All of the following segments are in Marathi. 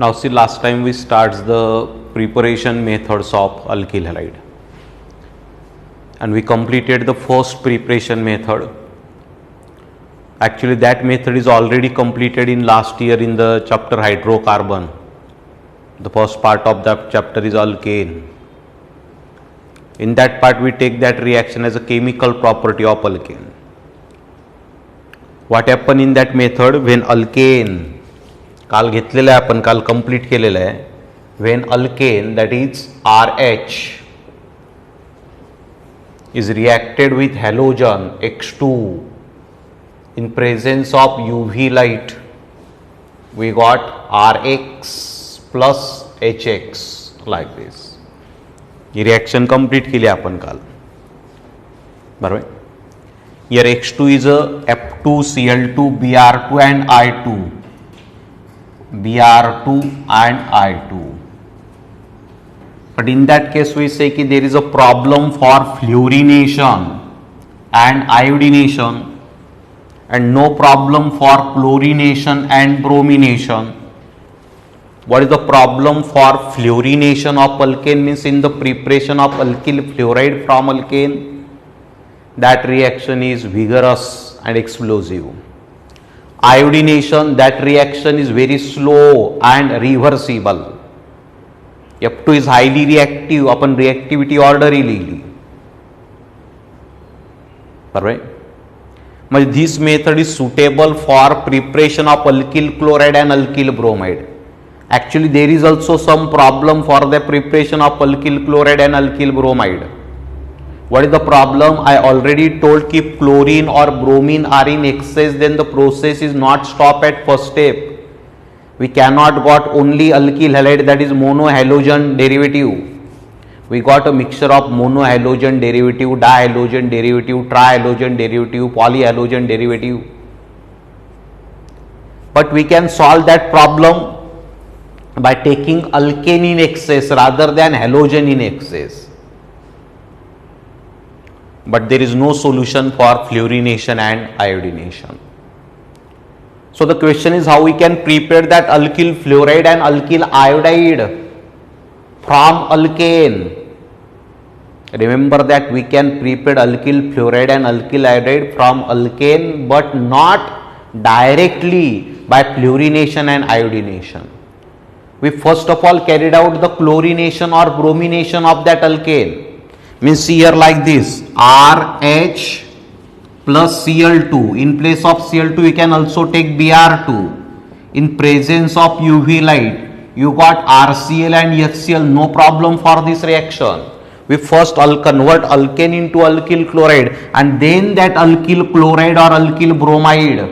Now see, last time we starts the preparation methods of alkyl halide and we completed the first preparation method. Actually that method is already completed in last year in the chapter hydrocarbon. The first part of that chapter is alkane. In that part we take that reaction as a chemical property of alkane. What happen in that method when alkane, काल घेतलेलं आहे आपण, काल कंप्लीट केलेलं आहे, when alkane that is RH is reacted with halogen X2 in presence of UV light, we got RX plus HX like this. He reaction complete केली आपण काल, बरोबर. Here X2 is a F2Cl2 Br2 and I2. Br2 and I2. But in that case we say कि there is a problem for fluorination and iodination and no problem for chlorination and bromination. What is the problem for fluorination of alkane? Means in the preparation of alkyl fluoride from alkane, that reaction is vigorous and explosive. Iodination, that reaction is very slow and reversible. F2 is highly reactive, upon reactivity order ही लिहिली, बरोबर. म्हणजे this method is suitable for preparation of alkyl chloride and alkyl bromide. Actually there is also some problem for the preparation of alkyl chloride and alkyl bromide. What is the problem? I already told कि chlorine or bromine are in excess, then the process is not stop at first step. We cannot got only alkyl halide, that is monohalogen derivative. We got a mixture of monohalogen derivative, dihalogen derivative, trihalogen derivative, polyhalogen derivative. But we can solve that problem by taking alkane in excess rather than halogen in excess. But there is no solution for fluorination and iodination. So the question is how we can prepare that alkyl fluoride and alkyl iodide from alkane. Remember that we can prepare alkyl fluoride and alkyl iodide from alkane, but not directly by fluorination and iodination. We first of all carried out the chlorination or bromination of that alkane. Means here like this, RH plus Cl2. In place of Cl2 you can also take Br2. In presence of UV light you got RCl and HCl, no problem for this reaction. We first convert alkane into alkyl chloride and then that alkyl chloride or alkyl bromide,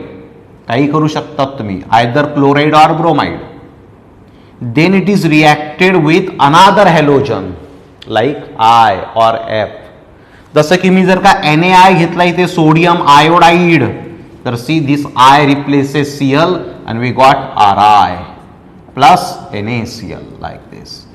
काही करू शकतात तुम्ही, either chloride or bromide. Then it is reacted with another halogen like I or F. जसं की मी जर का NaI घेतला इथे सोडियम आयोडाइड, तर see this I replaces Cl and we got Ri plus NaCl like this.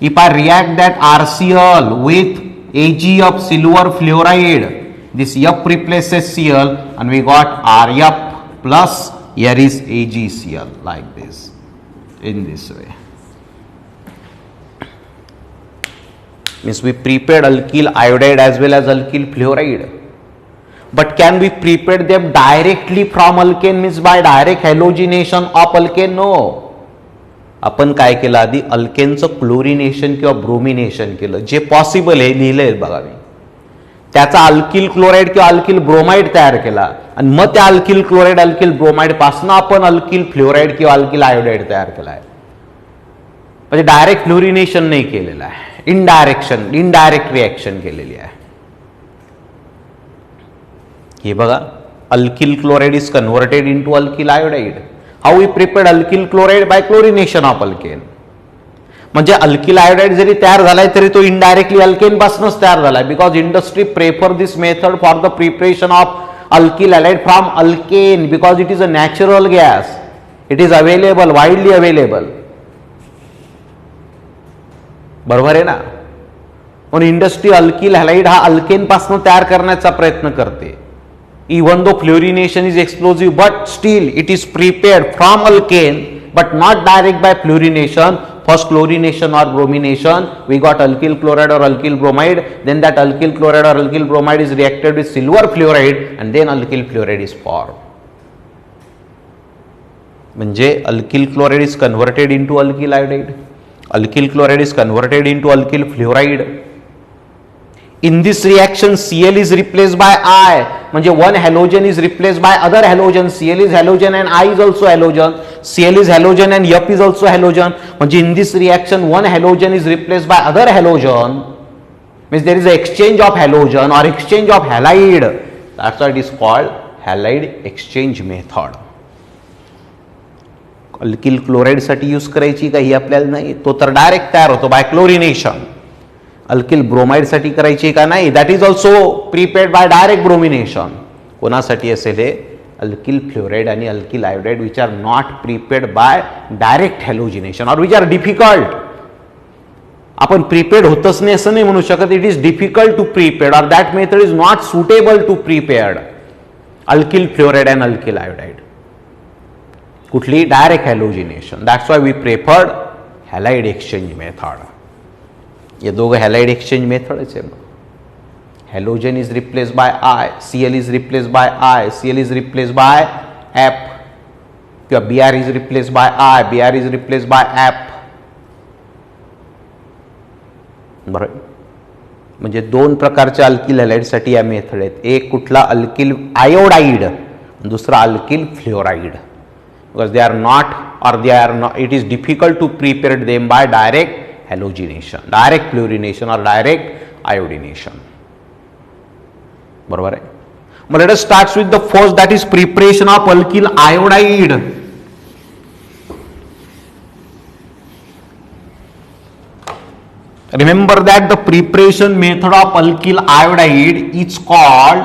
If I react that RCl with Ag of silver fluoride, this F replaces Cl and we got Rf plus here is AgCl like this, in this way. Means we prepared alkyl iodide as well as alkyl fluoride. But can we prepare them directly from alkane, means by direct halogenation of alkane? No. आपण काय केलं, आधी अल्केनचं क्लोरिनेशन किंवा ब्रोमिनेशन केलं, जे पॉसिबल आहे लिहिलंय बघा मी. त्याचा अल्किल क्लोराइड किंवा अल्किल ब्रोमाइड तयार केला आणि मग त्या अल्किल क्लोराइड अल्किल ब्रोमाइड पासून आपण अल्किल फ्लोराइड किंवा अल्किल आयोडाइड तयार केला आहे. म्हणजे डायरेक्ट फ्लोरिनेशन नाही केलेलं आहे, इनडायरेक्ट रिएक्शन केलेली आहे. हे बघा, alkyl chloride is converted into alkyl iodide. How we prepared alkyl chloride by chlorination of alkane. म्हणजे अल्किल आयोडाइड जरी तयार झालाय तरी तो इनडायरेक्टली अल्केन पासूनच तयार झालाय, because industry prefer this method for the preparation of alkyl halide from alkane because it is a natural gas, it is available, widely available. बरोबर आहे ना. म्हणून इंडस्ट्री अल्किल हॅलाइड हा अल्केन पासून तयार करण्याचा प्रयत्न करते. even though fluorination is explosive, but still it is prepared from alkane but not direct by fluorination. First chlorination or bromination, we got alkyl chloride or alkyl bromide, then that alkyl chloride or alkyl bromide is reacted with silver fluoride and then alkyl fluoride is formed. म्हणजे alkyl chloride is converted into alkyl iodide, alkyl chloride is converted into alkyl fluoride. In this reaction Cl is replaced by I, म्हणजे one halogen is replaced by other halogen. Cl is halogen and I is also halogen. Cl is halogen and F is also halogen. म्हणजे in this reaction one halogen is replaced by other halogen, means there is an exchange of halogen or exchange of halide. That's why it is called halide exchange method. Alkyl chloride साठी यूज करायची का ही आपल्याला नाही, तो तर डायरेक्ट तयार होतो बाय क्लोरिनेशन. अल्किल ब्रोमाइड साठी करायची का नाही, that is also prepared by direct bromination. कोणासाठी असेल हे, अल्किल फ्लोराइड आणि alkyl iodide which are not prepared by direct halogenation और विच आर डिफिकल्ट. आपण प्रिपेअर्ड होतच नाही असं नाही म्हणू शकत, it is difficult to prepared और that method is not suitable to prepared. Alkyl fluoride and alkyl iodide कुठली direct halogenation. That's why we preferred halide exchange method. ये दोघं हॅलाइड एक्सचेंज मेथडच आहे. Halogen is replace by I, Cl is replace by I, Cl is replace by F किंवा Br is replace by I, Br is replace by F. बरोबर, म्हणजे दोन प्रकारच्या अल्किल हॅलाइडसाठी या मेथड आहेत. एक कुठला अल्किल आयोडाइड, दुसरा alkyl fluoride. Because they are not or they are not, it is difficult to prepare them by direct halogenation, direct fluorination or direct iodination. बरोबर आहे. But let us start with the first, that is preparation of alkyl iodide. Remember that the preparation method of alkyl iodide is called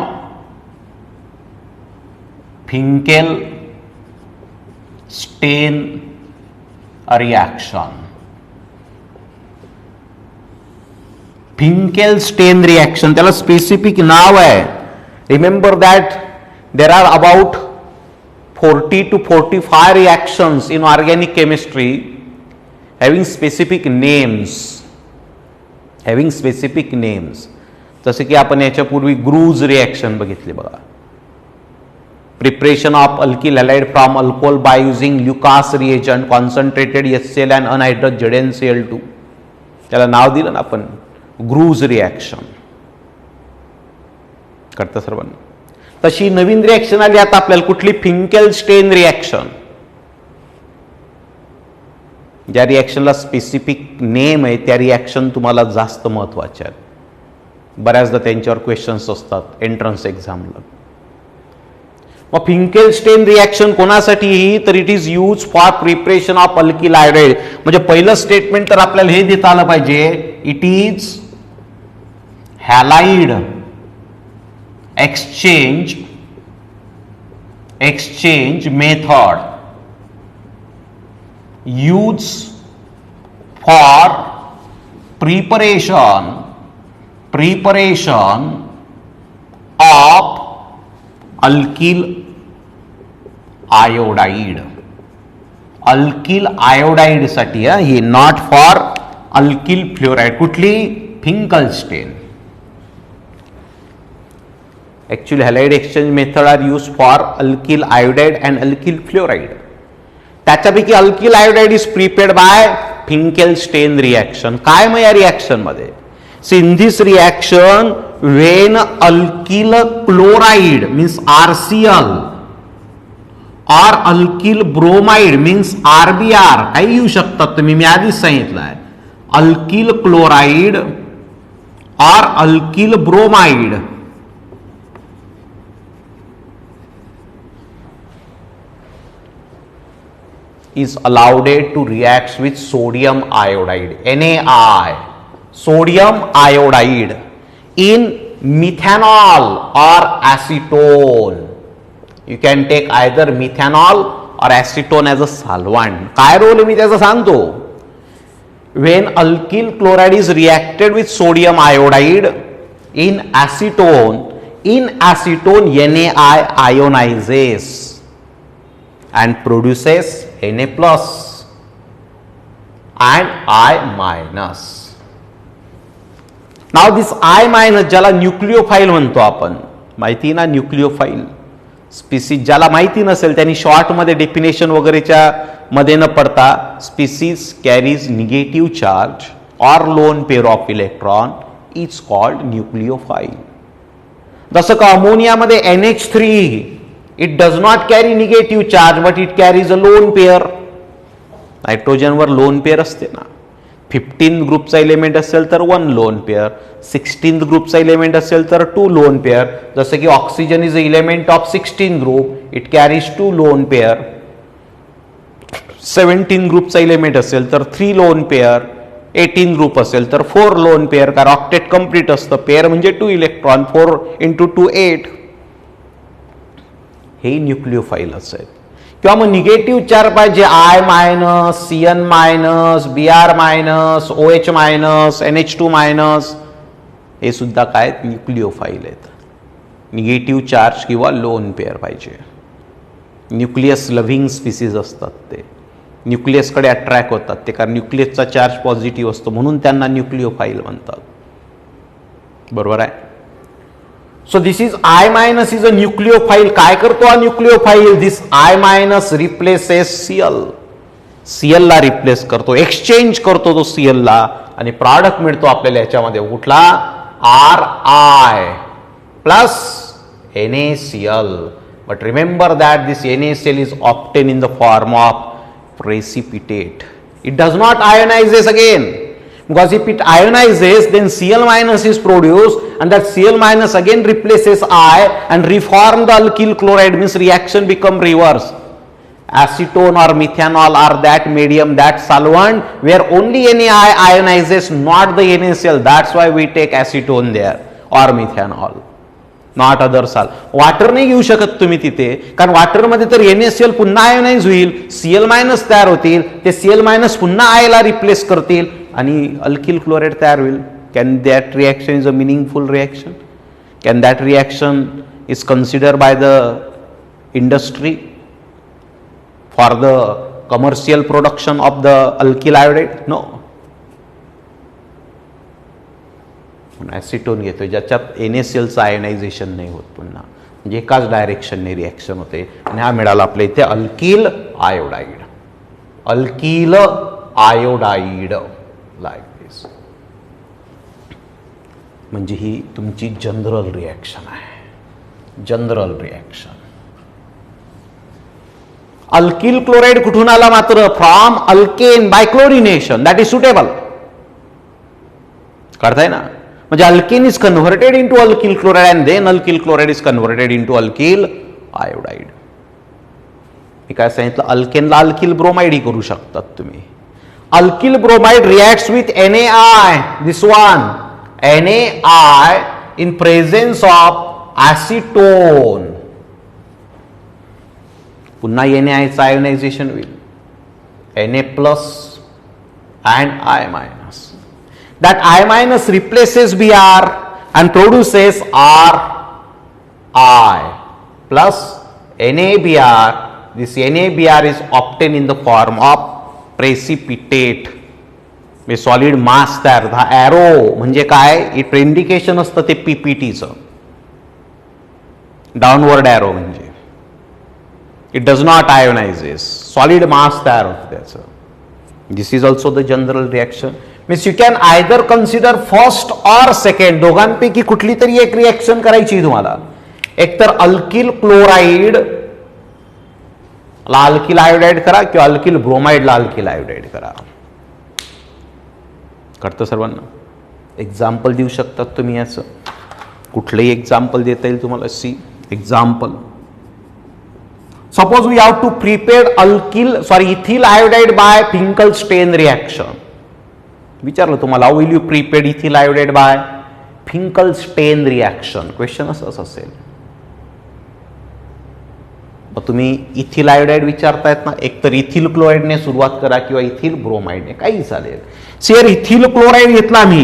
Finkel Stein reaction. Finkel Stein reaction, त्याला स्पेसिफिक नाव आहे. Remember that there are about 40 to 45 reactions in organic chemistry having specific names. जसे की आपण याच्यापूर्वी ग्रूज रिएक्शन बघितली बघा. Preparation of alkyl halide from alcohol by using Lucas reagent, concentrated HCl and anhydrous ZnCl2. त्याला नाव दिलं ना आपण, ग्रूज रिएक्शन. करता सर्वांना. तशी नवीन रिएक्शन आली आता आपल्याला कुठली, फिंकेल स्टेन रिएक्शन. ज्या रिएक्शनला स्पेसिफिक नेम आहे त्या रिएक्शन तुम्हाला जास्त महत्वाच्या आहेत. बऱ्याचदा त्यांच्यावर क्वेश्चन्स असतात एंट्रन्स एक्झामला. मग फिंकेल स्टेन रिएक्शन कोणासाठी, तर it is use for preparation of alkyl iodide. म्हणजे पहिलं स्टेटमेंट तर आपल्याला हे देता आलं पाहिजे, it is halide exchange method use for preparation of alkyl iodide. Alkyl iodide साठी ही, नॉट फॉर अल्किल फ्लोराइड. कुठली, Finkelstein. Actually halide exchange method are use for alkyl iodide and alkyl fluoride. त्याच्यापैकी alkyl iodide is prepared by Finkelstein reaction. काय मग या रिएक्शन मध्ये, in this reaction when alkyl chloride means RCl or alkyl bromide means RBr, काही येऊ शकतात तुम्ही, मी आधीच सांगितलं आहे. alkyl chloride or alkyl bromide is allowed to react with sodium iodide, NaI, sodium iodide in methanol or acetone. You can take either methanol or acetone as a solvent. काय रोल आहे मी त्याचा सांगतो. When alkyl chloride is reacted with sodium iodide in acetone NaI ionizes and produces Na plus. and I minus. Now this I minus ज्याला न्यूक्लिओफाईल म्हणतो आपण, माहिती ना न्यूक्लिओफाईल स्पीसीज, ज्याला माहिती नसेल त्यांनी शॉर्टमध्ये डेफिनेशन वगैरेच्या मध्ये न पडता, स्पीसीज कॅरीज निगेटिव्ह चार्ज और lone pair of electron is called nucleophile. जसं का अमोनियामध्ये NH3 it does not carry negative charge but it carries a lone pair. नायट्रोजनवर लोन पेअर असते ना, 15 ग्रुपचा एलिमेंट असेल तर 1 लोन पेअर, 16 ग्रुपचा एलिमेंट असेल तर 2 लोन पेअर. जसं की oxygen is a element of 16 group, it carries 2 lone pair. 17 ग्रुपचा एलिमेंट असेल तर 3 लोन पेअर, 18 ग्रुप असेल तर 4 लोन पेअर, कारण ऑक्टेट कंप्लीट असतं. पेअर म्हणजे 2 इलेक्ट्रॉन, 4 × 2 8. हे न्यूक्लिओफाईल असेल. किंवा मग निगेटिव्ह चार्ज पाहिजे, I minus, CN minus, Br minus, OH minus, NH2 minus, हे सुद्धा काय न्यूक्लिओफाईल आहेत. निगेटिव्ह चार्ज किंवा लोन पेअर पाहिजे. न्यूक्लियस लव्हिंग स्पीसीज असतात, ते न्यूक्लियसकडे अट्रॅक्ट होतात ते, कारण न्यूक्लियसचा चार्ज पॉझिटिव्ह असतो म्हणून त्यांना न्यूक्लिओफाईल म्हणतात. बरोबर आहे. So this is I minus is a nucleophile. काय करतो हा nucleophile? This I minus replaces Cl ला रिप्लेस करतो, एक्सचेंज करतो तो Cl ला, आणि प्रॉडक्ट मिळतो आपल्याला याच्यामध्ये कुठला? Ri plus NaCl. But remember that this NaCl is obtained in the form of precipitate. It does not ionizes again, because if it ionizes then Cl minus is produced and that Cl minus again replaces I and reform the alkyl chloride, means reaction become reverse. Acetone or methanol are that medium, that solvent where only Na ionizes, not the NaCl. That's why we take acetone there or methanol, not other साल. वॉटर नाही घेऊ शकत तुम्ही तिथे, कारण वॉटरमध्ये तर NaCl पुन्हा आयोनाइज होईल, Cl मायनस तयार होतील, ते Cl मायनस पुन्हा I ला रिप्लेस करतील आणि अल्किल क्लोराइड तयार होईल. Can that reaction is a meaningful reaction? Can that reaction is consider by the industry for the commercial production of the alkyl iodide? No. Acetone घेतोय ज्याच्यात NaClचं आयोनायझेशन नाही होत पुन्हा, म्हणजे एकाच डायरेक्शनने रिॲक्शन होते, आणि हा मिळाला आपल्या इथे alkyl iodide. Alkyl iodide like this. म्हणजे ही तुमची जनरल रिॲक्शन आहे, जनरल रिॲक्शन. अल्किल क्लोराइड कुठून आला मात्र? From alkane by chlorination, that is suitable. कळतंय ना? म्हणजे alkane is converted into alkyl chloride and then alkyl chloride is converted into alkyl iodide. मी काय सांगितलं? अल्केनला अल्किल ब्रोमाइड ही करू शकतात तुम्ही. Alkyl bromide reacts with NaI, this one NaI in presence of acetone. पुन्हा NaIचं आयोनायझेशन होईल, Na plus and I minus. That I minus replaces Br and produces Ri plus NaBr. This NaBr is obtained in the form of precipitate. म्हणजे सॉलिड मास तयार. हा एरो म्हणजे काय? इट इंडिकेशन असतं ते PPTचं, डाऊनवर्ड एरो, म्हणजे it does not ionizes, solid mass तयार होतं त्याचं. This is also the general reaction. Means you can either consider first or second, दोघांपैकी कुठली तरी एक रिॲक्शन करायची तुम्हाला. एकतर अल्किल क्लोराइड ला अल्किल आयोडाइड करा किंवा अल्किल ब्रोमाइड ला अल्किल आयोडाइड करा. कळतं सर्वांना? एक्झाम्पल देऊ शकतात तुम्ही याचं, कुठलंही एक्झाम्पल देता येईल तुम्हाला. See example. Suppose we have to prepare ethyl iodide by Finkelstein reaction. विचारलं तुम्हाला, how will you prepare ethyl iodide by Finkelstein reaction? Question असंच असेल. मग तुम्ही इथिल आयोडाइड विचारतायत ना, एकतर इथिल क्लोराइडने सुरुवात करा किंवा इथिल ब्रोमाइडने, काही चालेल. सर इथिल क्लोराइड घेतला मी,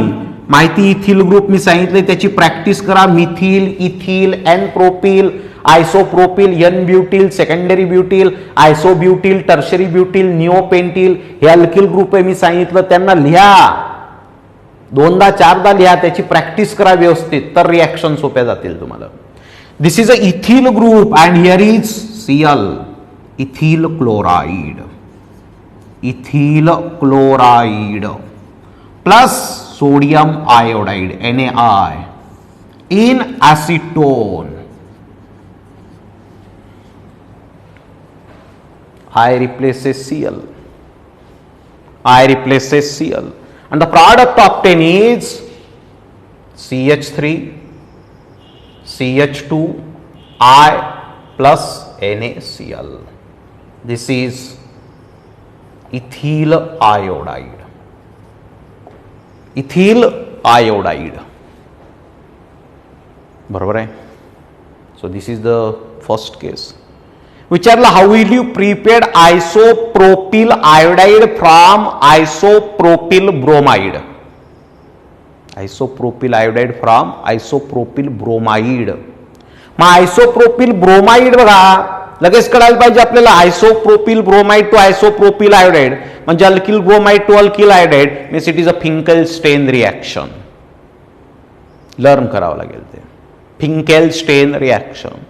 माहिती इथिल ग्रुप मी सांगितले, त्याची प्रॅक्टिस करा. Methyl, ethyl, n propyl isopropyl, n butyl, secondary butyl, isobutyl, tertiary butyl, neopentyl, हे अल्किल ग्रुप आहे. मी सांगितलं त्यांना लिहा, 2दा 4दा लिहा, त्याची प्रॅक्टिस करा व्यवस्थित, तर रिॲक्शन सोप्या जातील तुम्हाला. This is a ethyl group and here is Cl, ethyl chloride, ethyl chloride plus sodium iodide NaI in acetone. I replaces Cl. I replaces Cl. And the product obtained is CH3, CH2, I plus NaCl. This is ethyl iodide. Ethyl iodide. बरोबर आहे. So this is the first case. विचारलं how will you prepare isopropyl iodide from isopropyl bromide. Isopropyl iodide from isopropyl bromide. मग आयसोप्रोपिल ब्रोमाइड बघा, लगेच कळायला पाहिजे आपल्याला. Isopropyl bromide to isopropyl iodide म्हणजे alkyl bromide to alkyl iodide means it is a Finkelstein reaction. Learn करावं लागेल ते, फिंकेल-स्टेन रिॲक्शन.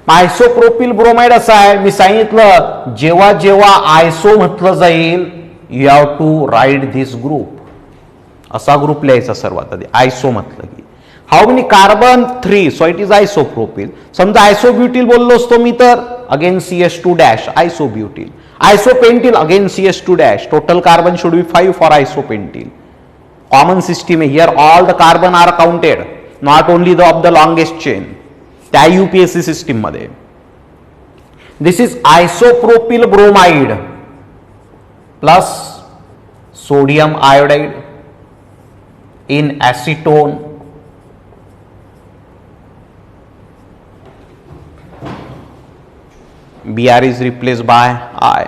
आयसोप्रोपिल ब्रोमाइड असा आहे, मी सांगितलं जेव्हा जेव्हा आयसो म्हटलं जाईल you have to write this group. असा ग्रुप लिहायचा सर्वात आधी आयसो म्हटलं की. How many carbon 3, so it is isopropyl. समजा आयसोब्युटिल बोललो असतो मी तर again CH2 dash isobutyl. Isopentyl again CH2 dash. Total carbon should be 5 for isopentyl. Common system आहे, here all the carbon are counted, not only the of the longest chain. त्या UPSC सिस्टीम मध्ये this is isopropyl bromide plus sodium iodide in acetone. Br is replaced by I.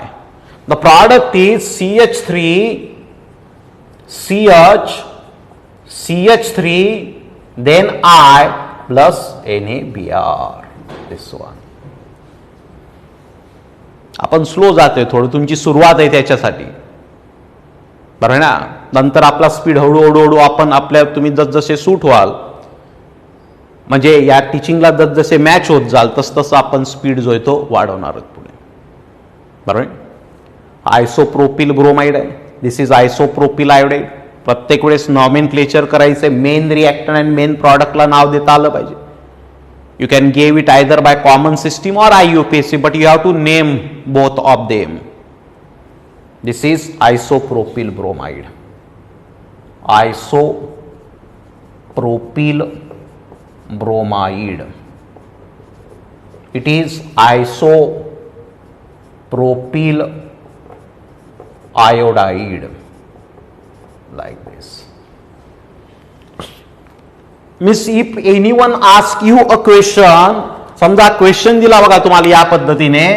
The product is CH3, CH, CH3, then I plus NaBr. This one. आपण स्लो जातोय थोडं, तुमची सुरुवात आहे त्याच्यासाठी, बरं ना. नंतर आपला स्पीड हळूहळू आपण आपल्या, तुम्ही जसजसे सूट व्हाल म्हणजे या टीचिंगला जसजसे मॅच होत जाल तसं आपण स्पीड जो आहे तो वाढवणार आहोत पुढे, बरोबर. आयसोप्रोपिल ब्रोमाइड आहे, दिस इज आयसोप्रोपिल आयोडाइड. प्रत्येक वेळेस नॉमेनक्लेचर करायचं, मेन रिॲक्टंट आणि मेन प्रॉडक्टला नाव देता आलं पाहिजे. You can give it either by common system or IUPAC, but you have to name both of them. This is isopropyl bromide, isopropyl bromide. It is isopropyl iodide like this. Miss, if anyone ask you a question, समजा क्वेश्चन दिला बघा तुम्हाला या पद्धतीने,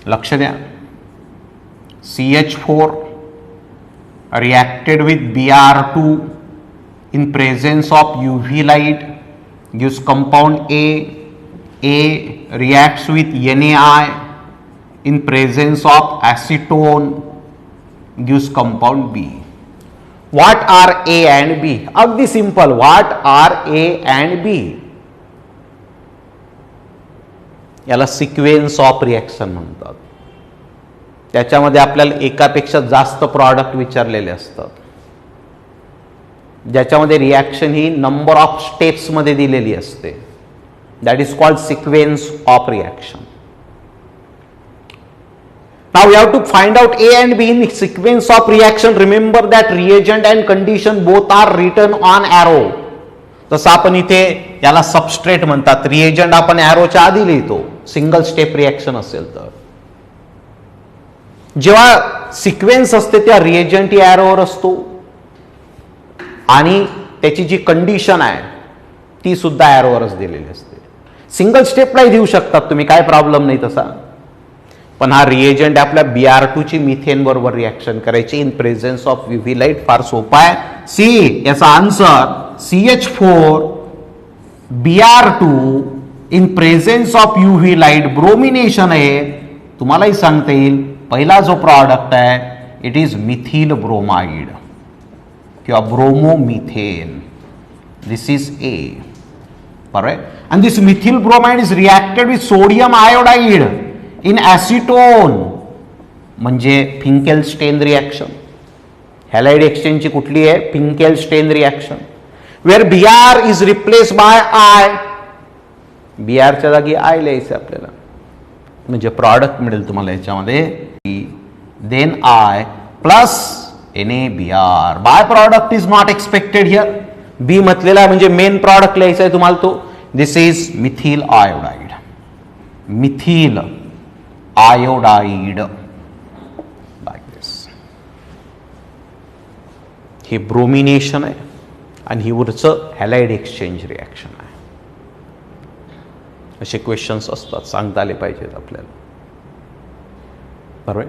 लक्ष द्या. CH4 reacted with Br2 in presence of UV light gives compound A. A reacts with NaI in presence of acetone gives compound B. What are A and B? अगदी simple. What are A and B? याला सिक्वेन्स ऑफ रिॲक्शन म्हणतात. त्याच्यामध्ये आपल्याला एकापेक्षा जास्त प्रॉडक्ट विचारलेले असतात, ज्याच्यामध्ये रिॲक्शन ही नंबर ऑफ स्टेप्स मध्ये दिलेली असते. That is called sequence of reaction. Now we have to find out A and B in sequence of reaction. Remember that reagent and condition both are written on arrow. तसं आपण इथे याला सबस्ट्रेट म्हणतात. रिएजंट आपण एरोच्या आधी लिहितो सिंगल स्टेप रिॲक्शन असेल तर. जेव्हा सिक्वेन्स असते त्या रिएजंट एरोवर असतो आणि त्याची जी कंडिशन आहे ती सुद्धा एरोवरच दिलेली असते. सिंगल स्टेपलाही देऊ शकतात तुम्ही, काय प्रॉब्लेम नाही तसा. पण हा रिएजंट आपल्या Br2 ची मिथेन बरोबर रिॲक्शन करायची in presence of UV light. फार सोपा आहे. सी याचा answer CH4 Br2 in presence of UV light bromination आहे. तुम्हालाही सांगता येईल पहिला जो प्रॉडक्ट आहे इट इज मिथिल ब्रोमाइड किंवा ब्रोमोमिथेन. दिस इज ए. बरोबर. and this methyl bromide is reacted with sodium iodide in acetone म्हणजे फिंकेलस्टेन रिॲक्शन. हॅलाइड एक्सचेंजची कुठली आहे? Finkelstein reaction. Where Br is replace by I. Br च्या जागी आय लिहायचं आपल्याला म्हणजे प्रॉडक्ट मिळेल तुम्हाला याच्यामध्ये then I plus NaBr. By product is not expected here. B म्हटलेला आहे म्हणजे मेन प्रॉडक्ट लिहायचा आहे तुम्हाला तो. This is methyl iodide. Methyl iodide like this. हे ब्रोमिनेशन आहे आणि ही वरचं हॅलाइड एक्सचेंज रिॲक्शन आहे. असे क्वेश्चन्स असतात, सांगता आले पाहिजेत आपल्याला. बरोबर.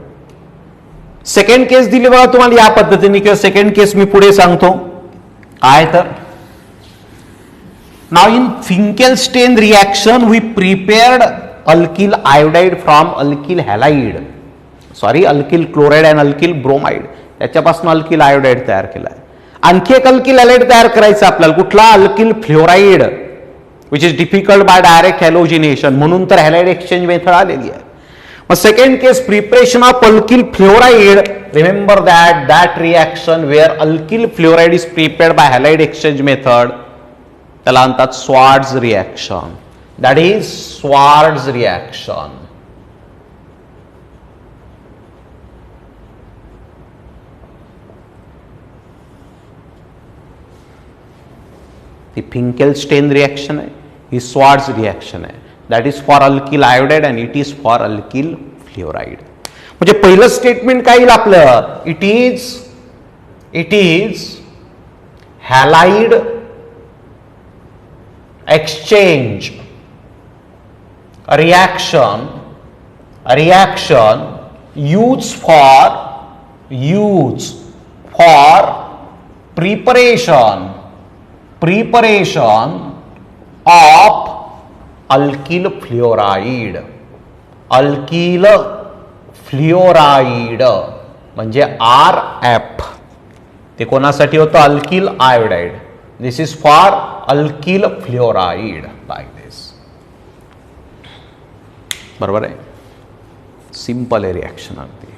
सेकंड केस दिली बघा तुम्हाला या पद्धतीने किंवा सेकंड केस मी पुढे सांगतो काय तर. Now in Finkelstein reaction we prepared alkyl iodide from alkyl halide. Sorry alkyl chloride and alkyl bromide. त्याच्यापासून alkyl iodide तयार केला आहे. आणखी एक alkyl halide तयार करायचं आपल्याला. कुठला? alkyl fluoride which is difficult by direct halogenation. म्हणून तर halide exchange मेथड आलेली आहे. मग second case preparation of alkyl fluoride. Remember that reaction where alkyl fluoride is prepared by halide exchange method त्याला म्हणतात Swarts reaction. That is Swarts reaction. ती फिंकेलस्टेन रिॲक्शन आहे, ही स्वार्ट्झ रिॲक्शन आहे. That is for alkyl iodide and it is for alkyl fluoride. म्हणजे पहिलं स्टेटमेंट काय येईल आपलं? It is halide exchange reaction used for preparation of alkyl fluoride. alkyl fluoride म्हणजे RF. ते कोणासाठी होतं? Alkyl iodide. This is for alkyl fluoride like this. बरोबर आहे. सिंपल आहे रिॲक्शन अगदी.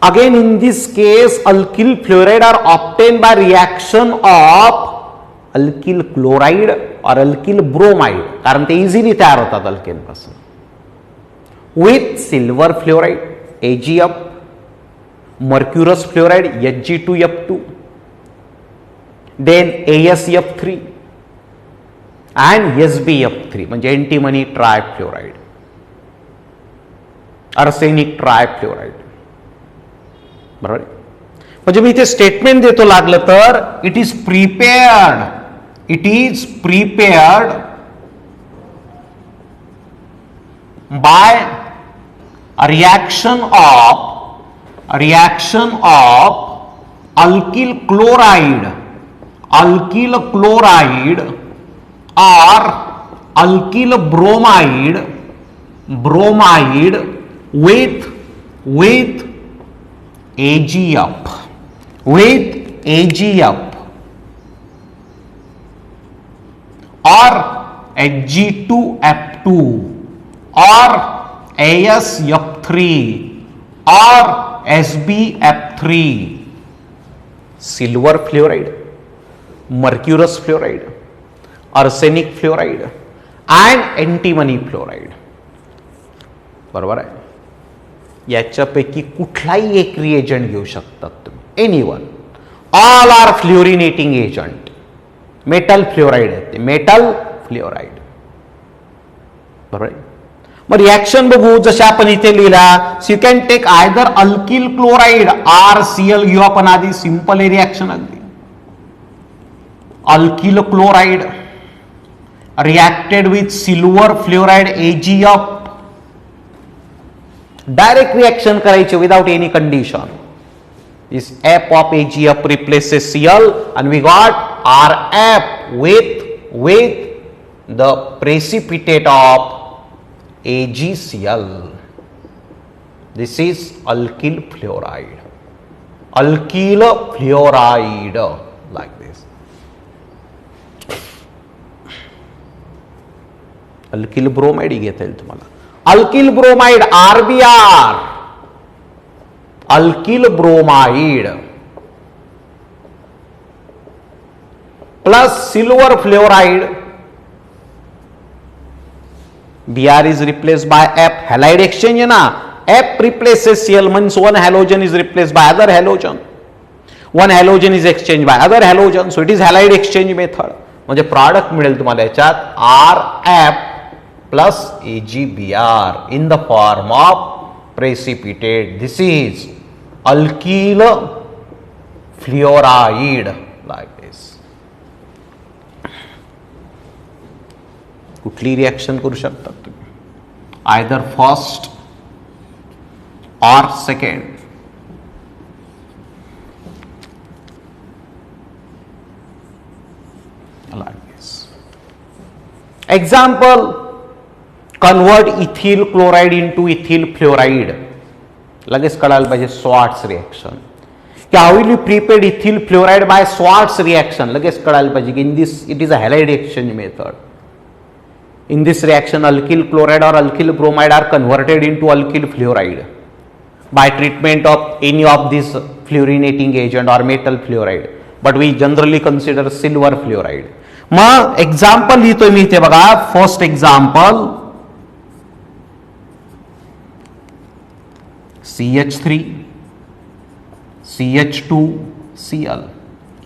Again in this case alkyl fluoride are obtained by reaction of alkyl chloride or alkyl bromide कारण ते इझिली तयार होतात अल्केन पासून. With silver fluoride AgF, mercurous fluoride Hg2F2, then AsF3 and SbF3 म्हणजे एंटीमनी ट्रायफ्लोराइड, आर्सेनिक ट्रायफ्लोराइड. बरोबर. म्हणजे मी इथे स्टेटमेंट देतो लागलं तर it is prepared by reaction of alkyl chloride or alkyl bromide with AgF or Hg2F2 or AsF3 or SbF3. Silver fluoride, mercurous fluoride, arsenic fluoride and antimony fluoride. बरोबर आहे. याच्यापैकी कुठलाही एक रिएजंट घेऊ शकतात तुम्ही, anyone. All are fluorinating agent. Metal fluoride आहे ते, मेटल फ्लोराइड. बरोबर आहे. मग रिॲक्शन बघू. जसे आपण इथे लिहिला, you can take either alkyl chloride RCl घेऊ आपण आधी. सिंपल आहे रिॲक्शन अगदी. Alkyl chloride reacted with silver fluoride AgF direct reaction करायची without any condition. This F of AgF replaces Cl and we got Rf with the precipitate of AgCl. This is alkyl fluoride. Alkyl fluoride like this. Alkyl bromide घेता येईल तुम्हाला. Alkyl bromide RBr. Alkyl bromide plus silver fluoride. Br is replaced by F. Halide exchange है ना. F replaces Cl means one halogen is replaced by other halogen. One halogen is exchanged by other halogen. So it is halide exchange method. म्हणजे प्रॉडक्ट मिळेल तुम्हाला याच्यात Rf plus AgBr in the form of precipitate. This is alkyl fluoride like this. कुठली रिएक्शन करू शकता तुम्ही either first or second. Like this. Example, convert ethyl chloride into ethyl fluoride. लगेच कळायला पाहिजे Swarts reaction. How will you prepare ethyl fluoride by Swarts reaction. लगेच कळायला पाहिजे की in this it is a halide exchange method. In this reaction, alkyl chloride or alkyl bromide are converted into alkyl fluoride by treatment of any of these fluorinating agent or metal fluoride. But we generally consider silver fluoride. मग एक्झाम्पल लिहितोय मी इथे बघा. First example CH3 CH2Cl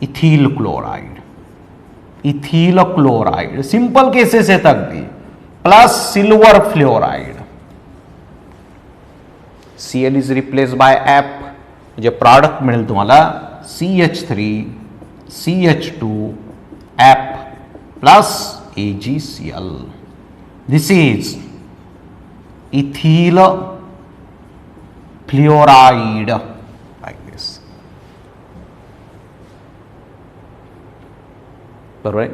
ethyl chloride. Ethyl chloride simple cases आहेत अगदी. Plus silver fluoride. Cl is replace by F. म्हणजे प्रॉडक्ट मिळेल तुम्हाला CH3 CH2 F plus AgCl. This is ethyl fluoride like this. बरोबर.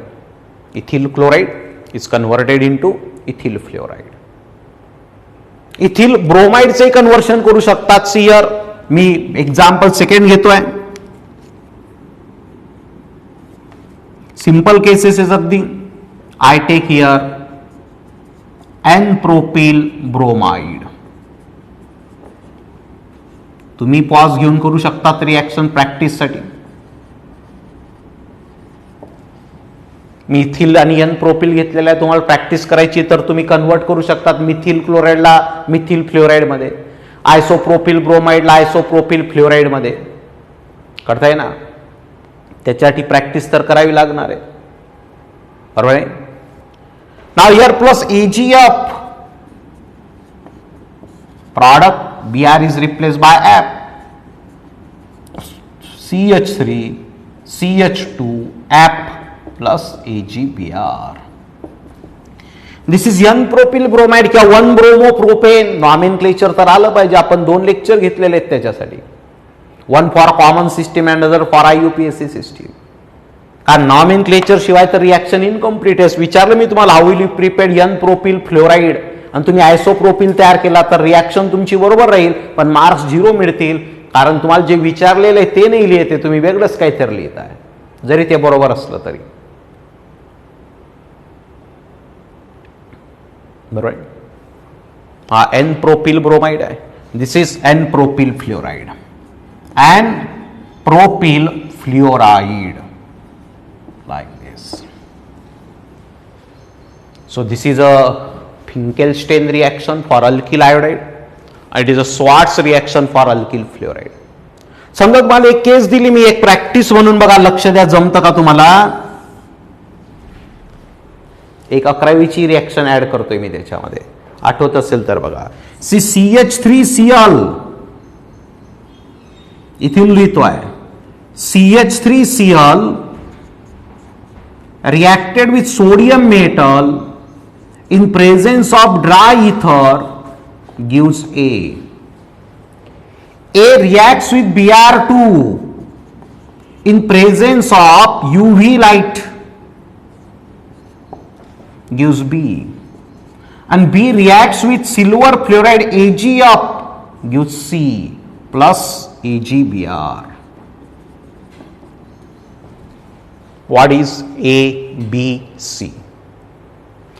Ethyl chloride is converted into ethyl fluoride. Ethyl ब्रोमाइडचे कन्वर्शन करू शकतात सियर. मी एक्झाम्पल सेकंड घेतोय. सिंपल केसेस इज अगदी. I take here N propyl bromide. तुम्ही पॉज घेऊन करू शकतात रिएक्शन प्रॅक्टिस साठी. मिथिल आणि एन प्रोपिल घेतलेला आहे. तुम्हाला प्रॅक्टिस करायची तर तुम्ही कन्वर्ट करू शकतात मिथिल क्लोराइडला मिथिल फ्लोराइड मध्ये, आयसोप्रोपिल ब्रोमाइडला आयसोप्रोपिल फ्लोराइड मध्ये. करताय ना. त्याच्यासाठी प्रॅक्टिस तर करावी लागणार आहे. बरोबर आहे. Now here plus AgF product Br is replaced by F. CH3 CH2 F plus AgBr. This is N propyl bromide किंवा 1 bromo propane. नॉमेनक्लेचर तर आलं पाहिजे. आपण 2 लेक्चर घेतलेले आहेत त्याच्यासाठी. One for common system and other for IUPAC system. कारण नॉमेनक्लेचर शिवाय तर रिएक्शन इनकम्प्लीट आहे. विचारलं मी तुम्हाला how will you prepare N propyl fluoride आणि तुम्ही आयसोप्रोपिल तयार केला तर रिएक्शन तुमची बरोबर राहील, पण मार्क्स 0 मिळतील. कारण तुम्हाला जे विचारलेलं आहे ते नाही लिहिते, तुम्ही वेगळंच काहीतरी लिहित आहे, जरी ते बरोबर असलं तरी. बरोबर. हा N प्रोपिल ब्रोमाइड आहे. This is N propyl fluoride. N propyl fluoride like this. So this is a Finkelstein reaction for alkyl iodide and it is a Schwarz reaction for alkyl fluoride. समजा तुम्हाला एक केस दिली मी, एक प्रॅक्टिस म्हणून बघा, लक्ष द्या. जमतं का तुम्हाला? एक 11वीची रिएक्शन ऍड करतोय मी त्याच्यामध्ये, आठवत असेल तर बघा. CH3Cl इथून लिहितोय. CH3Cl reacted with sodium metal in presence of dry ether gives A. A reacts with Br2 in presence of UV light, gives B, and B reacts with silver fluoride Ag up, gives C plus AgBr. What is A, B, C?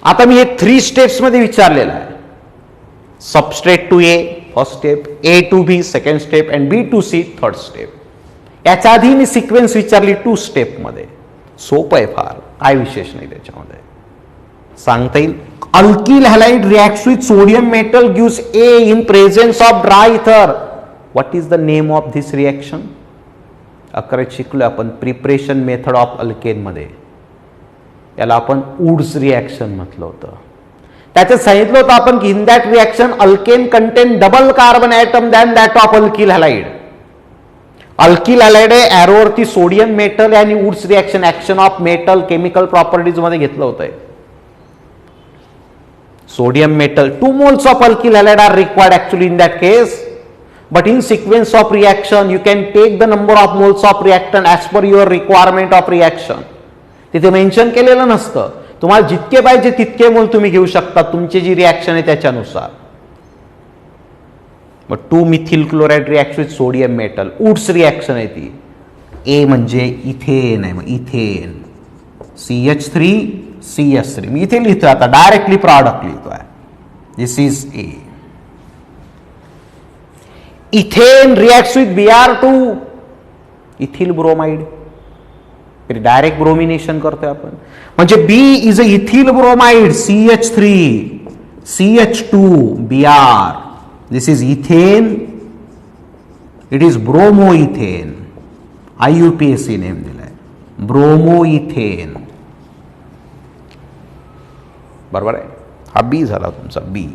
आता मी हे 3 स्टेप्स मध्ये विचारलेलं आहे. Substrate to A first step, A to B second step and B to C third step. याच्या आधी मी सिक्वेन्स विचारली 2 स्टेप मध्ये. सोपं आहे फार, काय विशेष नाही त्याच्यामध्ये. सांगता येईल. Alkyl halide reacts with sodium metal gives A in presence of dry ether. What is the name of this reaction? अकरावीत शिकलो आपण प्रिपरेशन मेथड ऑफ अल्केन मध्ये. याला आपण वुड्स रिॲक्शन म्हटलं होतं. त्याच्यात सांगितलं होतं आपण की in that reaction alkane contain double carbon atom than that of alkyl halide. Alkyl halide ॲरोवरती सोडियम मेटल आणि Wurtz reaction action of metal chemical properties मध्ये घेतलं होतं. Sodium metal 2 moles of alkyl halide are required actually in that case, but in sequence of reaction you can take the number of moles of reactant as per your requirement of reaction. तिथे मेन्शन केलेलं नसतं. तुम्हाला जितके पाहिजे तितके मोल तुम्ही घेऊ शकता तुमची जी रिॲक्शन आहे त्याच्यानुसार. मग 2 methyl chloride react with sodium metal Wurtz reaction आहे ती. ए म्हणजे इथेन आहे, मग इथेन CH3 CH3. मी इथे लिहितो आता, डायरेक्टली प्रॉडक्ट लिहितोय. This is A. Ethane reacts with Br2 ethyl bromide. Direct bromination करतोय आपण. म्हणजे B is a ethyl bromide CH3 CH2 Br. This is ethane. It is bromo ethane. IUPAC name दिलाय ब्रोमो इथेन. बरोबर आहे. हा बी झाला तुमचा बी.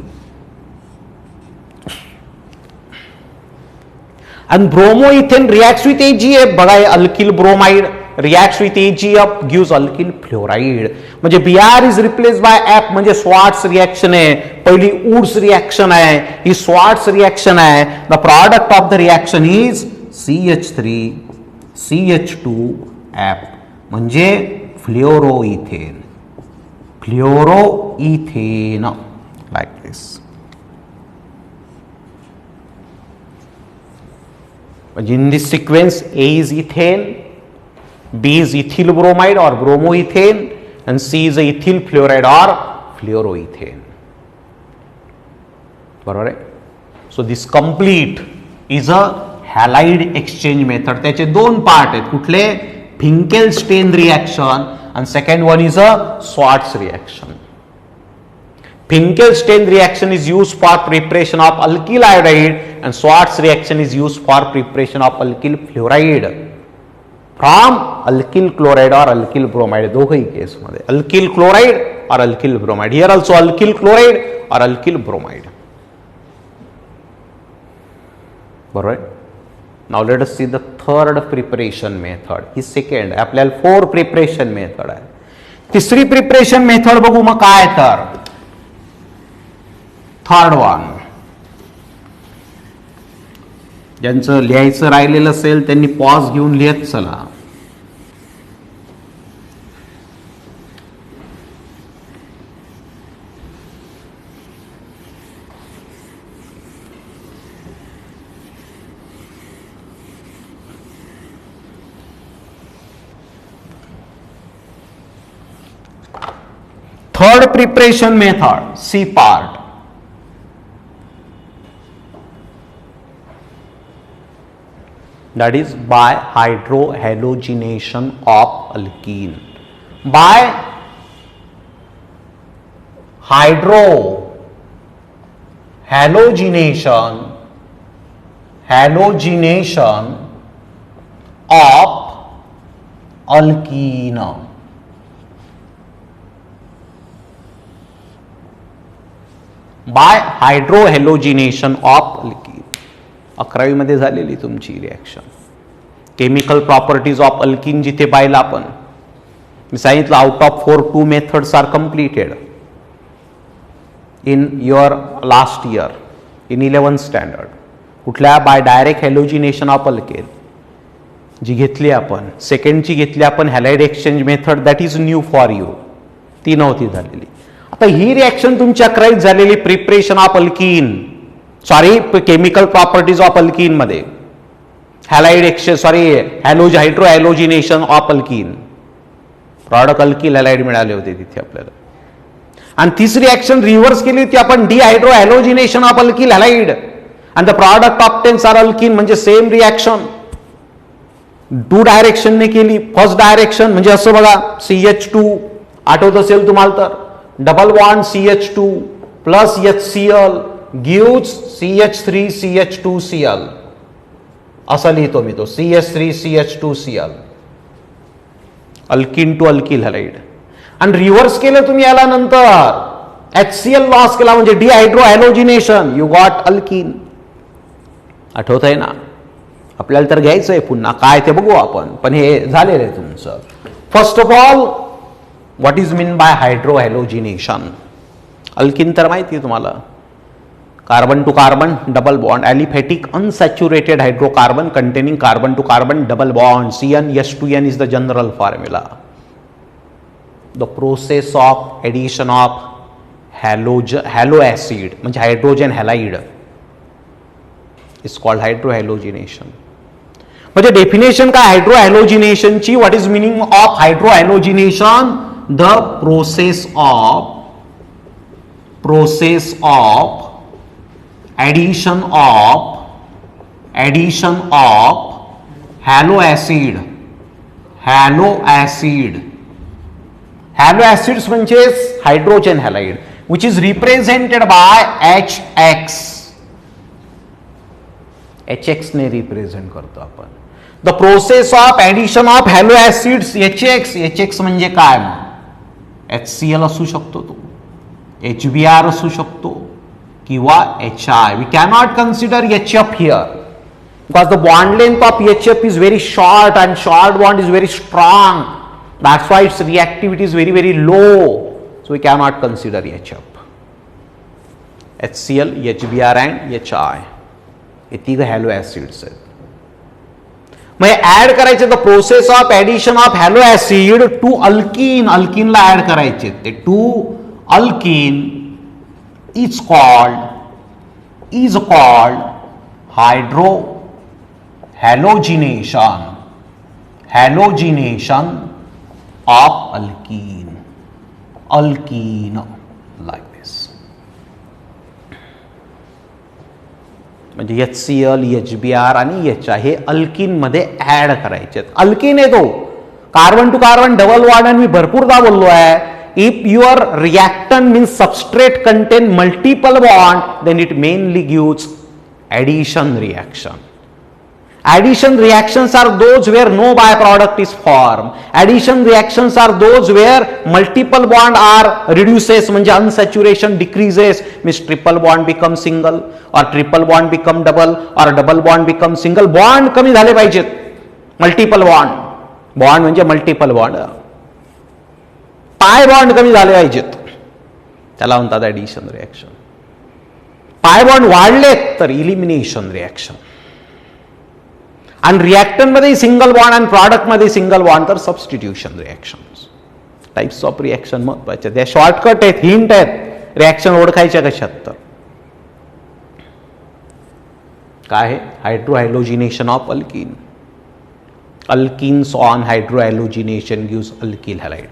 आणि bromo ethane reacts with AgF. बघा alkyl bromide reacts with AgF gives alkyl fluoride. म्हणजे Br is replace by F. म्हणजे स्वार्ट्स रिॲक्शन आहे. पहिली वुड्स रिॲक्शन आहे, ही स्वार्ट्स रिॲक्शन आहे. The product of the reaction is CH3 CH2F म्हणजे फ्लोरोइथेन. Fluoroethane like this. In this sequence, A is ethane, B is ethyl bromide or bromoethane, and C is ethyl fluoride or fluoroethane. बरोबर आहे. So this complete is a halide exchange method. त्याचे 2 पार्ट आहेत. कुठले? Finkelstein reaction and second one is a Schwartz reaction. Finkelstein reaction is used for preparation of alkyl iodide and Schwartz reaction is used for preparation of alkyl fluoride from alkyl chloride or alkyl bromide. दोघही केस मध्ये alkyl chloride or alkyl bromide. Here also alkyl chloride or alkyl bromide. बरोबर. Now let us see the third preparation method. He second आहे. आपल्याला 4 प्रिपरेशन मेथड आहे. तिसरी प्रिपरेशन मेथड बघू मग काय. तर थर्ड वन. ज्यांचं लिहायचं राहिलेलं असेल त्यांनी पॉज घेऊन लिहत चला. Third preparation method, C part. That is by hydrohalogenation of alkene. By hydrohalogenation of alkene. By hydrohalogenation of alkene. 11वी मध्ये झालेली तुमची reaction. Chemical properties of alkene जिथे पाहिलं आपण. मी सांगितलं out of 4 2 methods are completed in your last year in 11th standard. कुठल्या? By direct halogenation of alkane जी घेतली आपण, सेकंडची घेतली आपण halide exchange method, that is new for you, ती नव्हती झालेली. आता ही रिॲक्शन तुमची 11वीत झालेली preparation of alkene, sorry chemical properties of alkene मध्ये halide exchange, sorry hydro halogenation of alkene, product alkyl halide मिळाले होते तिथे आपल्याला. आणि तिसरी ऍक्शन रिव्हर्स केली होती आपण, dehydro halogenation of alkyl halide and the product obtains are alkene, म्हणजे सेम रिॲक्शन 2 डायरेक्शनने केली. फर्स्ट डायरेक्शन म्हणजे असं बघा, CH2 आठवत असेल तुम्हाला तर, double bond CH2 plus HCl gives CH3CH2Cl, असं लिहितो मी तो, CH3CH2Cl, alkene to alkyl halide. आणि रिव्हर्स केलं तुम्ही याला नंतर, HCl लॉस केला म्हणजे dehydrohalogenation, you got alkene. आठवत आहे ना? आपल्याला तर घ्यायचं आहे पुन्हा, काय ते बघू आपण, पण हे झालेलं आहे तुमचं. First of all, what is mean by hydro halogenation? Alkene तर माहिती आहे तुम्हाला, carbon to carbon double bond, aliphatic unsaturated hydrocarbon containing carbon to carbon double bond, CnH2n is the general formula. The process of addition of halo acid म्हणजे hydrogen halide is called hydro halogenation. म्हणजे डेफिनेशन काय हायड्रो हॅलोजिनेशनची? What is meaning of hydro halogenation? The process of addition of halo acids म्हणजे hydrogen halide which is represented by HX ने रिप्रेझेंट करतो आपण. The process of addition of hello acids HX म्हणजे काय? HCl असू शकतो तो, HBr असू शकतो किंवा HI. We cannot consider HF here because the bond length of HF is very short and short bond is very strong. That's why its reactivity is very, very low. So we cannot consider HF. HCl, HBr and HI. हे तिघ हॅलो ऍसिड्स आहेत. मग ऍड करायचे the process of addition of halo acid to alkene. अल्कीनला ऍड करायचे ते to alkene is called hydro halogenation of alkene like this. म्हणजे HCl, HBr आणि HI हे अल्कीन मध्ये ऍड करायचे. अल्कीन आहे तो carbon to carbon double bond, आणि मी भरपूरदा बोललो आहे, if your reactant means substrate contain multiple bond then it mainly gives addition reaction. Addition reactions are those where no byproduct is formed. Addition reactions are those where multiple bond are reduces, म्हणजे unsaturation decreases, means triple bond become single or triple bond become double or double bond become single. Bond कमी झाले पाहिजेत, multiple bond म्हणजे multiple bond, पाय बॉन्ड कमी झाले पाहिजेत, त्याला म्हणतात ऍडिशन रिएक्शन. पाय बॉन्ड वाढलेत तर इलिमिनेशन रिएक्शन. आणि रिएक्टंट मध्ये सिंगल बॉन्ड आणि प्रॉडक्ट मध्ये सिंगल बॉन्ड तर substitution reaction. Types of reaction महत्वाचे, त्या शॉर्टकट आहेत, हिंट आहेत रिएक्शन ओळखायच्या कशात. तर काय आहे? Hydro halogenation of alkene. Alkenes on hydro halogenation gives alkyl halide.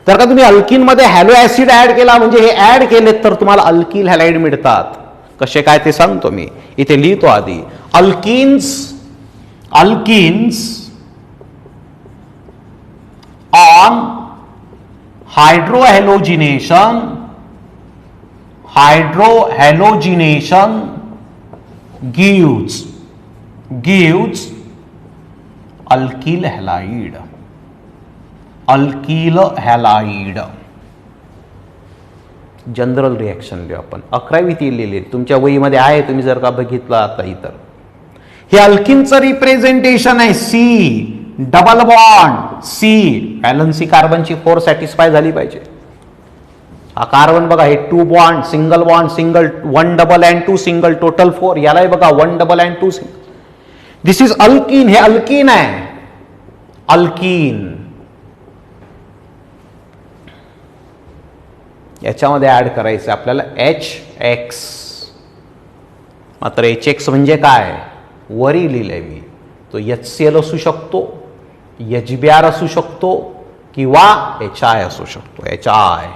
जर का तुम्ही अल्किन मध्ये हॅलो ऍसिड ऍड केला, म्हणजे हे ऍड केलेत तर तुम्हाला अल्किल हॅलाइड मिळतात. कसे काय ते सांगतो मी, इथे लिहितो आधी. Alkenes on hydro halogenation gives alkyl halide. General reaction लिहू आपण, 11वीत लिहिलेली तुमच्या वहीमध्ये आहे, तुम्ही जर का बघितलं आता इतर. हे अल्किनचं रिप्रेझेंटेशन आहे. C double bond, C valency कार्बनची 4 सॅटिस्फाय झाली पाहिजे. हा कार्बन बघा, हे 2 bond, single bond, single, 1 double and 2 single, total 4. यालाही बघा 1 double and 2 single. This is alkene. हे अल्कीन आहे, अल्कीन. याच्यामध्ये ऍड करायचं आपल्याला HX. मात्र HX म्हणजे काय, वरी लिहिलंय मी. तो HCl असू शकतो, HBr असू शकतो किंवा HI असू शकतो. HI.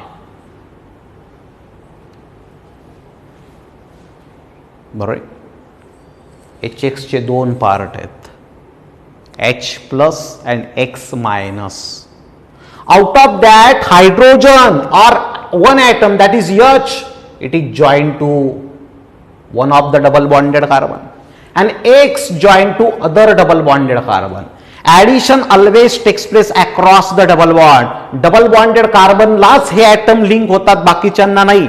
बरोबर. HX चे 2 पार्ट आहेत, H plus and X minus. Out of that hydrogen or one atom, that is H, it is joined to one of the double bonded carbon and X joined to other double bonded carbon. Addition always takes place across the double bond. Double bonded carbon लाच हे atom link होतात, बाकीच्यांना नाही.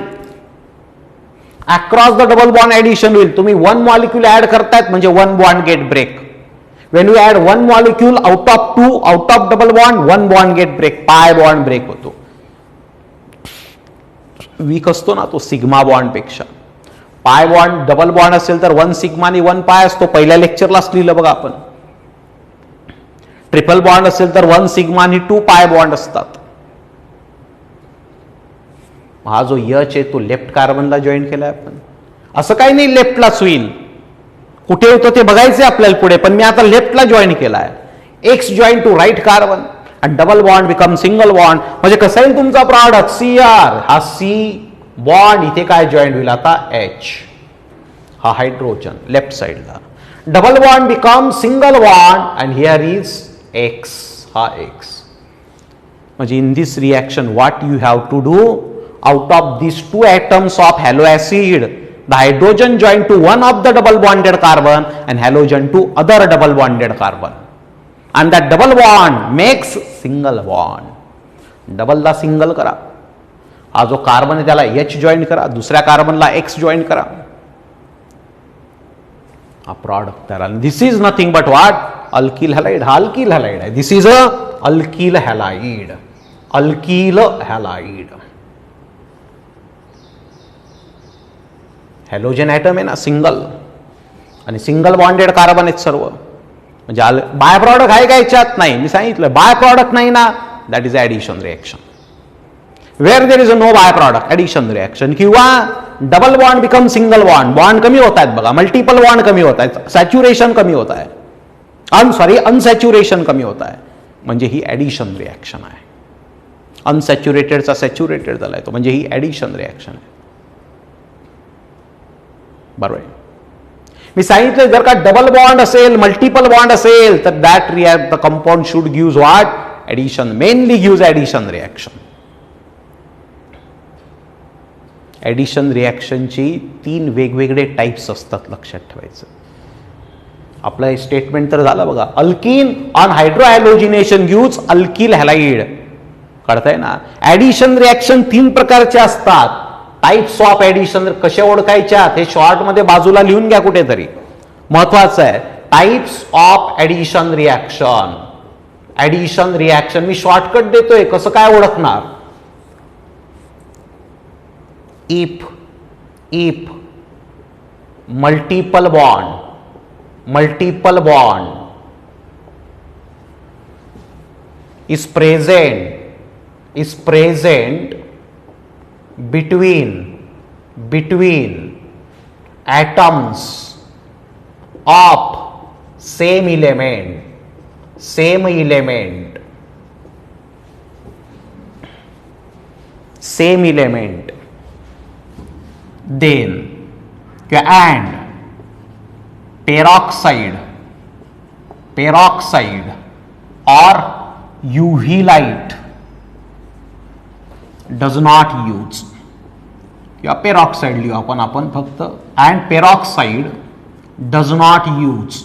Across the double bond addition होईल. तुम्ही 1 molecule add करतायत म्हणजे 1 bond get break. When you add 1 molecule out of 2, out of double bond, 1 bond get break, pi bond break होतो. वीक असतो ना तो सिग्मा बॉन्ड पेक्षा. पाय बॉन्ड, डबल बॉन्ड असेल तर 1 सिग्मा आणि 1 पाय असतो. पहिल्या लेक्चरलाच लिहिलं बघा आपण. ट्रिपल बॉन्ड असेल तर 1 सिग्मा आणि 2 पाय बॉन्ड असतात. हा जो H आहे तो लेफ्ट कार्बनला जॉईन केलाय आपण. असं काही नाही लेफ्टलाच होईल, कुठे होतं ते बघायचं आपल्याला पुढे, पण मी आता लेफ्टला जॉईन केलाय. X join to right carbon आणि double bond become single bond. म्हणजे कसं येईल तुमचा प्रॉडक्ट, Cr. हा C बॉन्ड इथे काय जॉईन होईल आता, H. हा हायड्रोजन लेफ्ट साइडला. Double bond become single bond and here is X. हा X. म्हणजे in this reaction what you have to do, out of this 2 atoms of halo acid, the hydrogen joined to one of the double bonded carbon and halogen to other double bonded carbon. And that double bond makes single bond. डबलला सिंगल करा. हा जो कार्बन आहे त्याला H जॉईन करा, दुसऱ्या कार्बनला X जॉईन करा. हा प्रॉडक्ट तयार. This is nothing but what, alkyl halide. हा अल्किल हॅलाइड आहे. This is a alkyl halide. Alkyl halide. Halogen atom आहे ना सिंगल, आणि सिंगल बॉन्डेड कार्बन आहेत सर्व. म्हणजे बाय प्रॉडक्ट आहे का याच्यात, नाही. मी सांगितलं बाय प्रॉडक्ट नाही ना, that is addition reaction. Where there is a no by product, addition reaction. किंवा double bond become single bond, bond कमी होत आहेत बघा, मल्टिपल बॉन्ड कमी होत आहेत, सॅच्युरेशन कमी होत आहे, अनसॅच्युरेशन कमी होत आहे, म्हणजे ही ॲडिशन रिएक्शन आहे. अनसॅच्युरेटेडचा सॅच्युरेटेड झाला आहे तो, म्हणजे ही ॲडिशन रिएक्शन आहे. बरोबर. मी सांगितलं जर का डबल बॉन्ड असेल, मल्टिपल बॉन्ड असेल, तर that react the compound should gives what, addition. Mainly gives addition reaction. Addition रिॲक्शनची 3 वेगवेगळे टाइप्स असतात, लक्षात ठेवायचं. आपलं हे स्टेटमेंट तर झालं बघा. Alkene on hydrohalogenation gives alkyl halide. कळतंय ना. ॲडिशन रिॲक्शन 3 प्रकारचे असतात. टाइप्स ऑफ ॲडिशन कसे ओळखायच्या हे शॉर्ट मध्ये बाजूला लिहून घ्या कुठेतरी, महत्वाचं आहे. Types of addition reaction. Addition reaction मी शॉर्टकट देतोय, कसं काय ओळखणार. If multiple bond is present between atoms of same element, then and peroxide or UV light does not use. किंवा पेरॉक्साइड लिहू आपण फक्त, and peroxide does not use.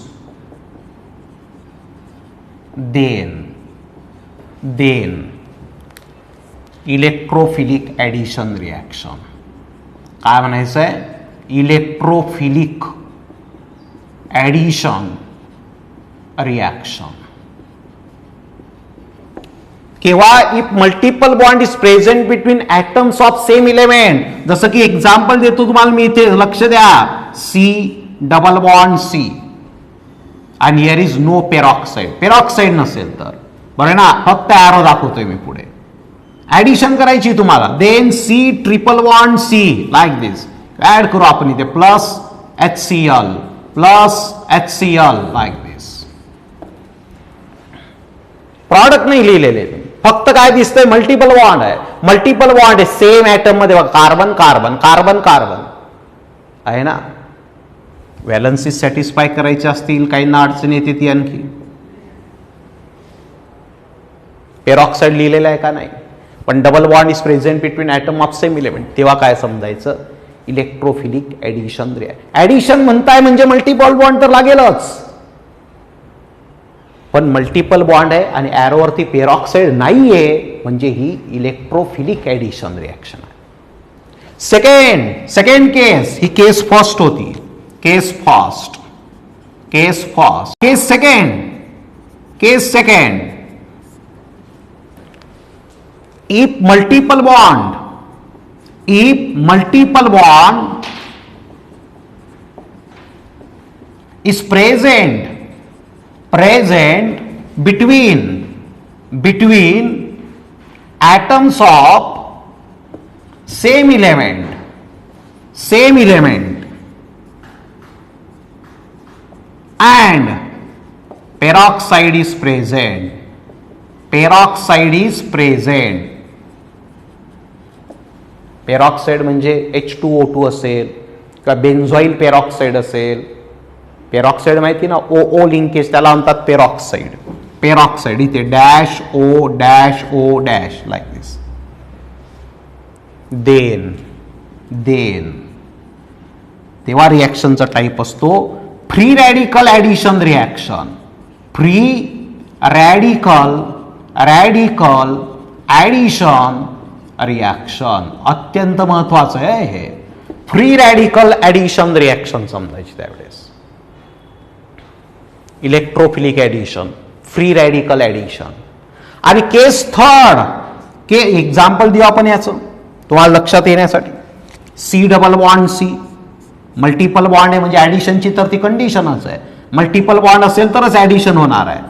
Then electrophilic addition reaction. काय म्हणायचं आहे, इलेक्ट्रोफिलिक ॲडिशन रिॲक्शन. केव्हा if multiple bond is present between atoms of same element. जसं की एक्झाम्पल देतो तुम्हाला मी इथे, लक्ष द्या. सी डबल बॉन्ड सी आणि here is no peroxide. Peroxide नसेल तर बरं ना, फक्त ॲरो दाखवतोय मी पुढे. ऍडिशन करायची तुम्हाला. Then C triple bond C like this. Add करू आपण इथे plus HCl plus HCl like this. Product नाही लिहिलेले, फक्त काय दिसतंय मल्टिपल बॉन्ड आहे. मल्टिपल बॉन्ड आहे सेम ऍटम मध्ये. कार्बन कार्बन कार्बन कार्बन आहे ना. व्हॅलन्सीज सॅटिस्फाय करायचे असतील, काहींना अडचण येते ती आणखी. पेरॉक्साईड लिहिलेलं आहे का नाही, पण double bond is present between atom of same element, तेव्हा काय समजायचं, इलेक्ट्रोफिलिक ऍडिशन. ऍडिशन म्हणताय म्हणजे मल्टिपल बॉन्ड तर लागेलच, पण मल्टिपल बॉन्ड आहे आणि ॲरोवरती पेरॉक्साईड नाहीये म्हणजे ही इलेक्ट्रोफिलिक ऍडिशन रिॲक्शन आहे. सेकंड केस, ही केस फर्स्ट होती. Case first, case first. Case second. if multiple bond is present between atoms of same element and peroxide is present. Peroxide म्हणजे H2O2 असेल किंवा बेन्झॉईल पेरॉक्साईड असेल. पेरॉक्साईड माहिती ना, OO लिंकेज, त्याला म्हणतात पेरॉक्साईड. पेरॉक्साईड इथे डॅश ओ डॅश लाईक दिस. देन तेव्हा रिॲक्शनचा टाईप असतो free radical addition reaction. Free radical addition reaction अत्यंत महत्वाचं आहे हे. फ्री रॅडिकल ऍडिशन रिॲक्शन समजायची त्यावेळेस. Electrophilic addition, free radical addition. आणि केस थर्ड, के एक्झाम्पल देऊ आपण याचं तुम्हाला लक्षात येण्यासाठी. C double bond C, multiple bond आहे म्हणजे ऍडिशनची तर ती कंडिशनच आहे. मल्टिपल बॉन्ड असेल तरच ऍडिशन होणार आहे.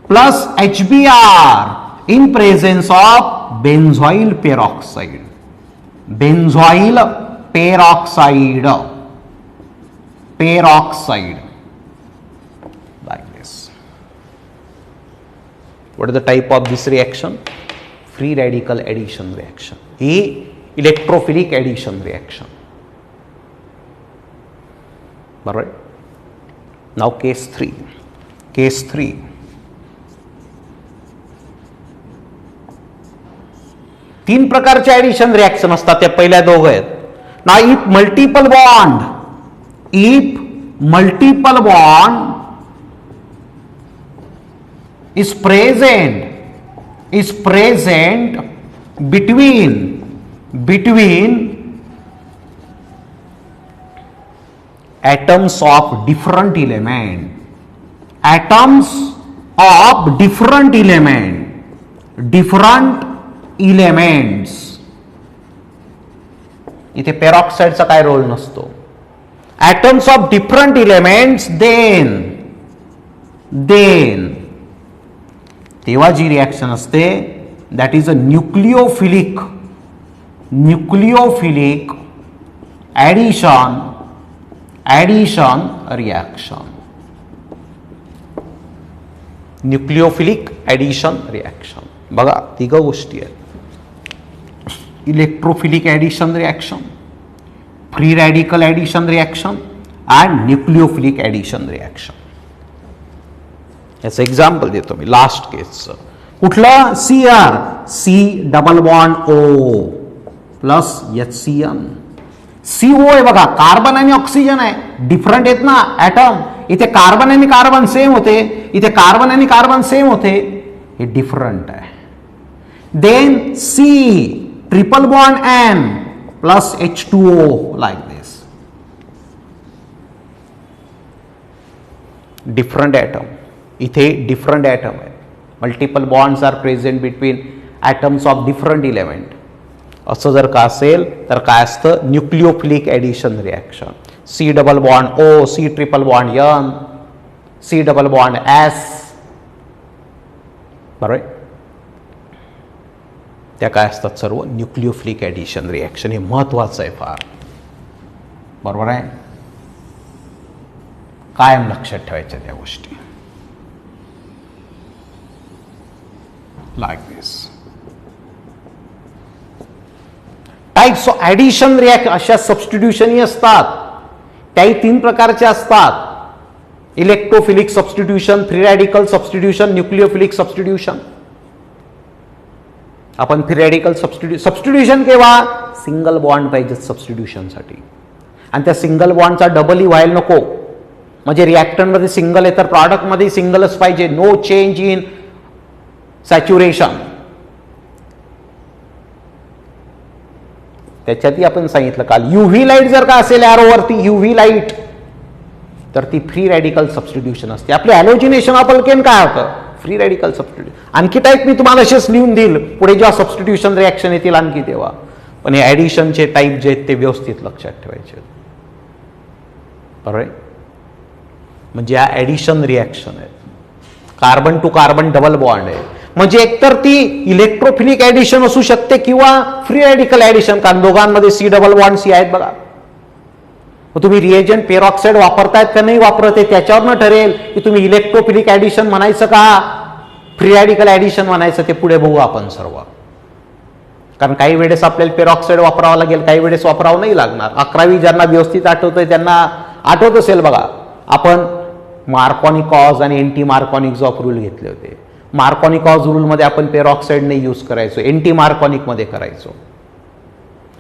Plus HBr in presence of benzoyl peroxide. Like this. What is the type of this reaction? Free radical addition reaction. He electrophilic addition reaction. Alright. Now case 3. तीन प्रकारचे ऍडिशन रिॲक्शन असतात, त्या पहिल्या दोघं आहेत ना. If multiple bond is present between atoms of different elements. इथे पेरॉक्साईडचा काय रोल नसतो. atoms of different elements, then तेव्हा जी रिॲक्शन असते that is a nucleophilic addition reaction. Nucleophilic addition reaction. बघा तिघ गोष्टी आहेत. Electrophilic addition reaction, free radical addition reaction and nucleophilic addition reaction. याचं एक्झाम्पल देतो मी लास्ट केसचं. कुठलं, C double bond O plus HCl. CO आहे बघा, कार्बन आणि ऑक्सिजन आहे, डिफरंट आहेत ना ऍटम. इथे कार्बन आणि कार्बन सेम होते, इथे कार्बन आणि कार्बन सेम होते, हे डिफरंट आहे. Then C triple bond N plus H2O like this. Different atom, इथे डिफरंट ऍटम आहे. Multiple bonds are present between atoms of different element. असं जर का असेल तर काय असतं, nucleophilic addition reaction. C double bond O, C triple bond N, C double bond S, बरोबर. त्या काय असतात, सर्व न्यूक्लिओफिलिक ॲडिशन रिॲक्शन. हे महत्वाचं आहे फार, बरोबर आहे. कायम लक्षात ठेवायच्या त्या गोष्टी. Like this types of addition reaction. अशा सबस्टिट्यूशनही असतात, त्याही 3 प्रकारचे असतात. Electrophilic substitution, free radical substitution, nucleophilic substitution. आपण फ्री रॅडिकल सबस्टिट्यूशन केव्हा, सिंगल बॉन्ड पाहिजे सबस्टिट्यूशनसाठी, आणि त्या सिंगल बॉन्डचा डबलही व्हायला नको. म्हणजे रिॲक्टंटमध्ये सिंगल आहे तर प्रॉडक्टमध्ये सिंगलच पाहिजे. No change in saturation. त्याच्यातही आपण सांगितलं काल, युव्ही लाईट जर का असेल एरोवरती, युव्ही लाईट, तर ती फ्री रॅडिकल सबस्टिट्यूशन असते. आपले हॅलोजिनेशन ऑफ अल्केन काय होतं, फ्री रॅडिकल सबस्टिट्यूशन. आणखी टाईप मी तुम्हाला असेच लिहून देईल पुढे जेव्हा सबस्टिट्यूशन रिॲक्शन येतील आणखी तेव्हा. पण हे ॲडिशनचे टाईप जे आहेत ते व्यवस्थित लक्षात ठेवायचे, बरोबर. म्हणजे या ॲडिशन रिॲक्शन आहे, carbon to carbon double bond आहे. म्हणजे एकतर ती इलेक्ट्रोफिलिक ॲडिशन असू शकते किंवा फ्री रॅडिकल ॲडिशन, कारण दोघांमध्ये सी डबल बॉन्ड सी आहेत बघा. तुम्ही रिएजंट पेरॉक्साईड वापरतायत का नाही वापरत आहे त्याच्यावरनं ठरेल की तुम्ही इलेक्ट्रोफिलिक ॲडिशन म्हणायचं का फ्री रॅडिकल ॲडिशन म्हणायचं, ते पुढे बघू आपण सर्व. कारण काही वेळेस आपल्याला पेरॉक्साईड वापरावं लागेल, काही वेळेस वापरावं नाही लागणार. 11वी ज्यांना व्यवस्थित आठवतंय त्यांना आठवत असेल बघा, आपण मार्कॉनिक ऑज आणि एंटी मार्कॉनिक ऑफ रूल घेतले होते. मार्कॉनिक ऑज रूलमध्ये आपण पेरॉक्साईड नाही यूज करायचो, एंटी मार्कॉनिक मध्ये करायचो.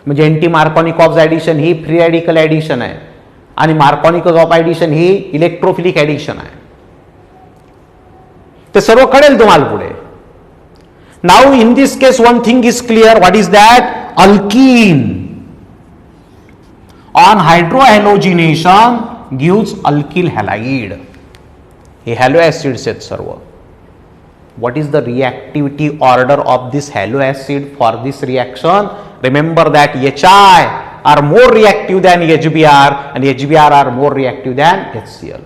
म्हणजे एंटी मार्कॉनिक ऑफ ॲडिशन ही फ्री रॅडिकल ॲडिशन आहे आणि मार्कॉनिक ऑफ ॲडिशन ही इलेक्ट्रोफिलिक ॲडिशन आहे. ते सर्व कळेल तुम्हाला पुढे. Now in this case one thing is clear. What is that, alkene on hydrohalogenation gives alkyl halide. हे हॅलो ॲसिड्स आहेत सर्व. What is the reactivity order of this halo acid for this reaction? Remember that HI are more reactive than HBr and HBr are more reactive than HCl.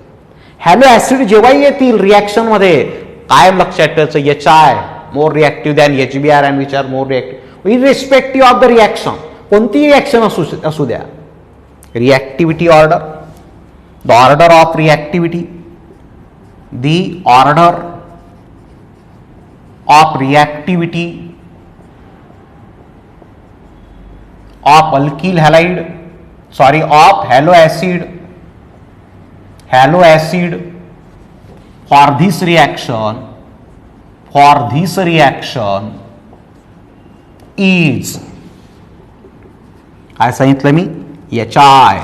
Hello acid जेव्हा येतील रिॲक्शन मध्ये कायम लक्षात ठेवायचं, HI more reactive than HBr and which are more reactive irrespective of the reaction. कोणती रिॲक्शन असू द्या. रिॲक्टिव्हिटी order, the order of reactivity, the order of reactivity of alkyl halide, sorry, of halo acid for this reaction is, काय सांगितलं मी, HI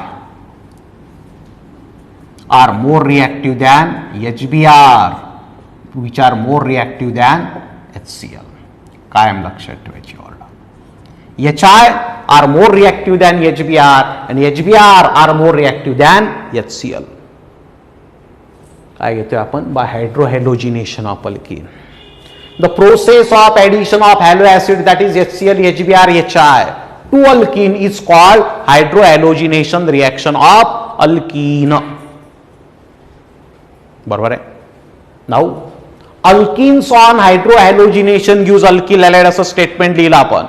are more reactive than HBr which are more reactive than HCl. कायम लक्षात ठेवायची order. HI are more reactive than HBr and HBr are more reactive than HCl. काय घेतोय आपण, by hydrohalogenation of alkene. The process of addition of halo acid that is HCl, HBr, HI to alkene is called hydrohalogenation reaction of alkene. बरोबर आहे. Now alkenes on hydrohalogenation gives alkyl halide असं स्टेटमेंट लिहिलं आपण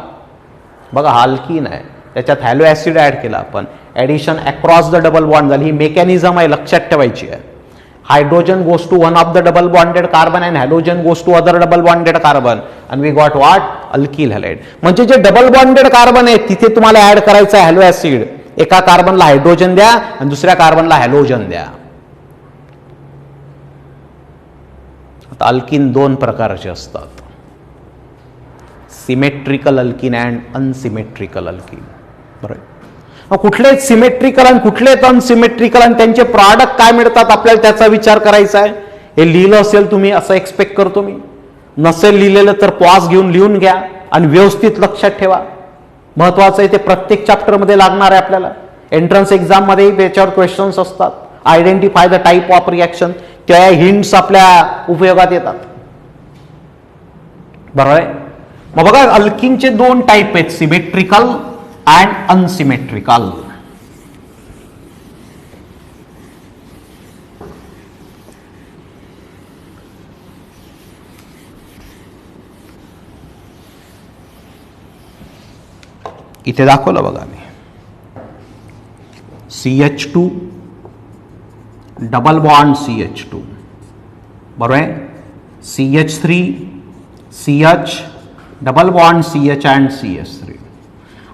बघा. हा अल्कीन आहे, त्याच्यात हॅलो ॲसिड ऍड केला आपण, addition across the double bond झाली. ही मेकॅनिझम आहे, लक्षात ठेवायची आहे. Hydrogen goes to one of the double bonded carbon and halogen goes to other double bonded carbon and we got what, alkyl halide. म्हणजे जे डबल बॉन्डेड कार्बन आहे तिथे तुम्हाला ऍड करायचं आहे हॅलो ॲसिड. एका कार्बनला हायड्रोजन द्या आणि दुसऱ्या कार्बनला हॅलोजन द्या. आता अल्किन 2 प्रकारचे असतात, symmetrical alkene and unsymmetrical alkene. बरोबर. कुठले सिमेट्रिकल आणि कुठले अनसिमेट्रिकल आणि त्यांचे प्रॉडक्ट काय मिळतात आपल्याला त्याचा विचार करायचा आहे. हे लिहिलं असेल तुम्ही असं एक्सपेक्ट करतो मी. नसेल लिहिलेलं तर पॉज घेऊन लिहून घ्या आणि व्यवस्थित लक्षात ठेवा. महत्वाचं आहे ते, प्रत्येक चॅप्टरमध्ये लागणार आहे आपल्याला. एंट्रन्स एक्झाम मध्ये त्याच्यावर क्वेश्चन्स असतात. Identify the type of reaction, त्या हिंट्स आपल्या उपयोगात येतात. बरोबर आहे. मग बघा अल्किनचे दोन टाईप आहेत, सिमेट्रिकल अँड अनसिमेट्रिकल. इथे दाखवलं बघा मी, CH2 डबल बॉन्ड CH2 बरोबर आहे, CH3 CH double bond CH and CH3.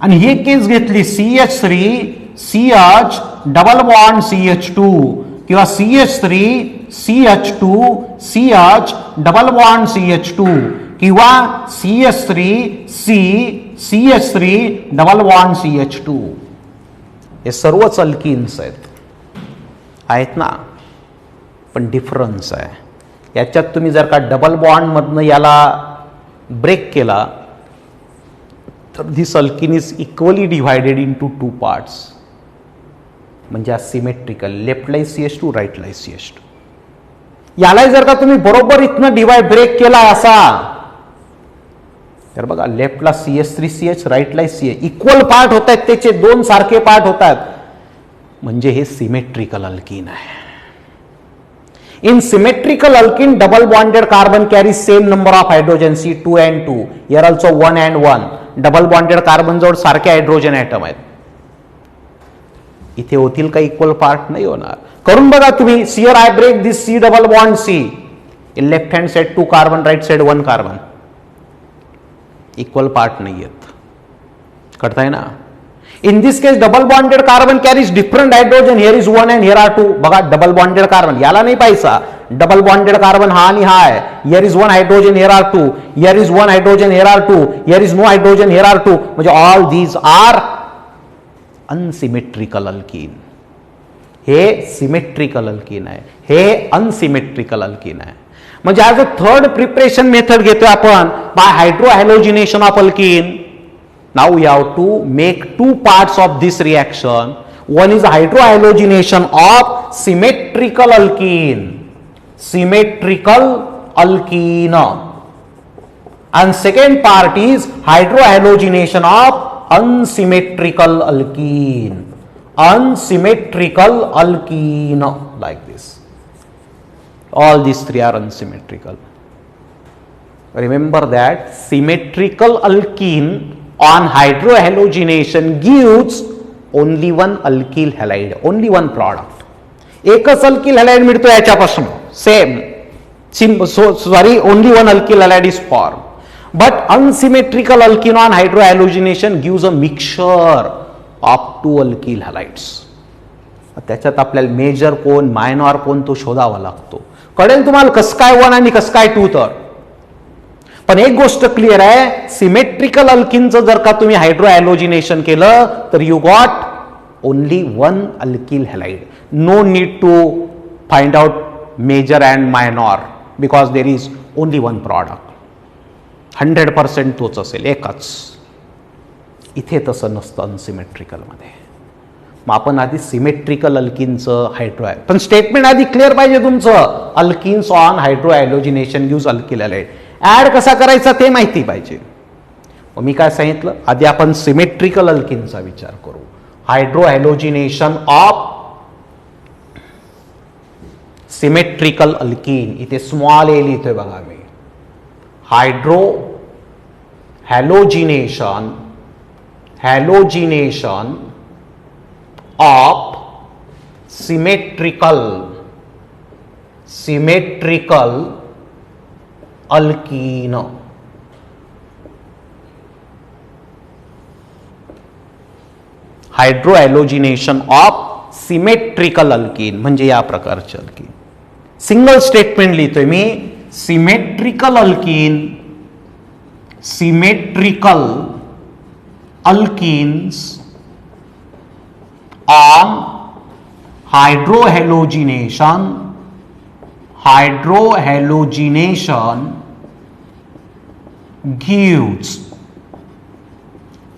आणि हे केस घेतली CH3 CH double bond CH2 किंवा CH3 CH2 CH double bond CH2 किंवा CH3 CH3 double bond CH2. हे सर्वच अल्किन्स आहेत ना, पण डिफरन्स आहे. याच्यात तुम्ही जर का डबल बॉन्ड मधनं याला ब्रेक केला तर this alkene is equally divided into 2 parts. म्हणजे सिमेट्रिकल, लेफ्टला CH2 राईटला CH2. याला जर का तुम्ही बरोबर इथनं डिवाइड ब्रेक केला असा तर बघा लेफ्टला CH3 CH राईटला CH, equal part होत आहेत, त्याचे दोन सारखे पार्ट होतात, म्हणजे हे सिमेट्रिकल अल्किन आहे. In symmetrical alkene, double bonded carbon carries same number of hydrogen, C 2 and 2. Here also 1 and 1. Double bonded carbon जवळ सारखे हायड्रोजन ऍटम आहेत. इथे होतील का इक्वल पार्ट? नाही होणार. करून बघा तुम्ही. Here I break this C double bond C. In left hand side 2 carbon, right side 1 carbon. Equal part नाही आहेत. कळताय ना? In this case, double bonded carbon carries different hydrogen. Here is 1 and here are 2. बघा double bonded carbon याला नाही पाहिजे. Double bonded carbon हा आणि हा आहे. Here is 1 hydrogen, here are 2. Here is 1 hydrogen, here are 2. Here is no hydrogen, here are 2. म्हणजे all these are unsymmetrical alkene. हे सिमेट्रिकल अल्किन आहे, हे अनसिमेट्रिकल अल्किन आहे. म्हणजे as a third preparation method घेतोय आपण by hydrohalogenation of alkene. Now we have to make 2 parts of this reaction. One is hydrohalogenation of symmetrical alkene, and second part is hydrohalogenation of unsymmetrical alkene, like this. All these three are unsymmetrical. Remember that symmetrical alkene on hydrohalogenation gives only one alkyl halide, only one product. एकच अल्किल हॅलाइड मिळतो याच्यापासून, same. Sorry, only one alkyl halide is formed. But unsymmetrical alkene on hydrohalogenation gives a mixture of 2 alkyl halides. त्याच्यात आपल्याला मेजर कोण, मायनॉर कोण तो शोधावा लागतो. कळेल तुम्हाला कसं काय 1 आणि कसं काय 2. तर पण एक गोष्ट क्लिअर आहे, सिमेट्रिकल अल्किनचं जर का तुम्ही हायड्रोहॅलोजिनेशन केलं तर you got only 1 alkyl halide. No need to find out major and minor because there is only 1 product. 100% तोच असेल, एकच. इथे तसं नसतं अनसिमेट्रिकलमध्ये. मग आपण आधी सिमेट्रिकल अल्किनचं पण स्टेटमेंट आधी क्लिअर पाहिजे तुमचं. Alkenes on hydrohalogenation gives alkyl halide. Add कसा करायचा ते माहिती पाहिजे. मी काय सांगितलं, आधी आपण सिमेट्रिकल अल्किनचा विचार करू. हायड्रोहॅलोजिनेशन ऑफ सिमेट्रिकल अल्किन, इथे स्मॉल ए लिहितोय बघा मी. Hydrohalogenation of symmetrical alkene. Hydrohalogenation of symmetrical alkene म्हणजे या प्रकारचे अल्कीन. सिंगल स्टेटमेंट लिहितोय मी. Symmetrical alkenes on hydrohalogenation gives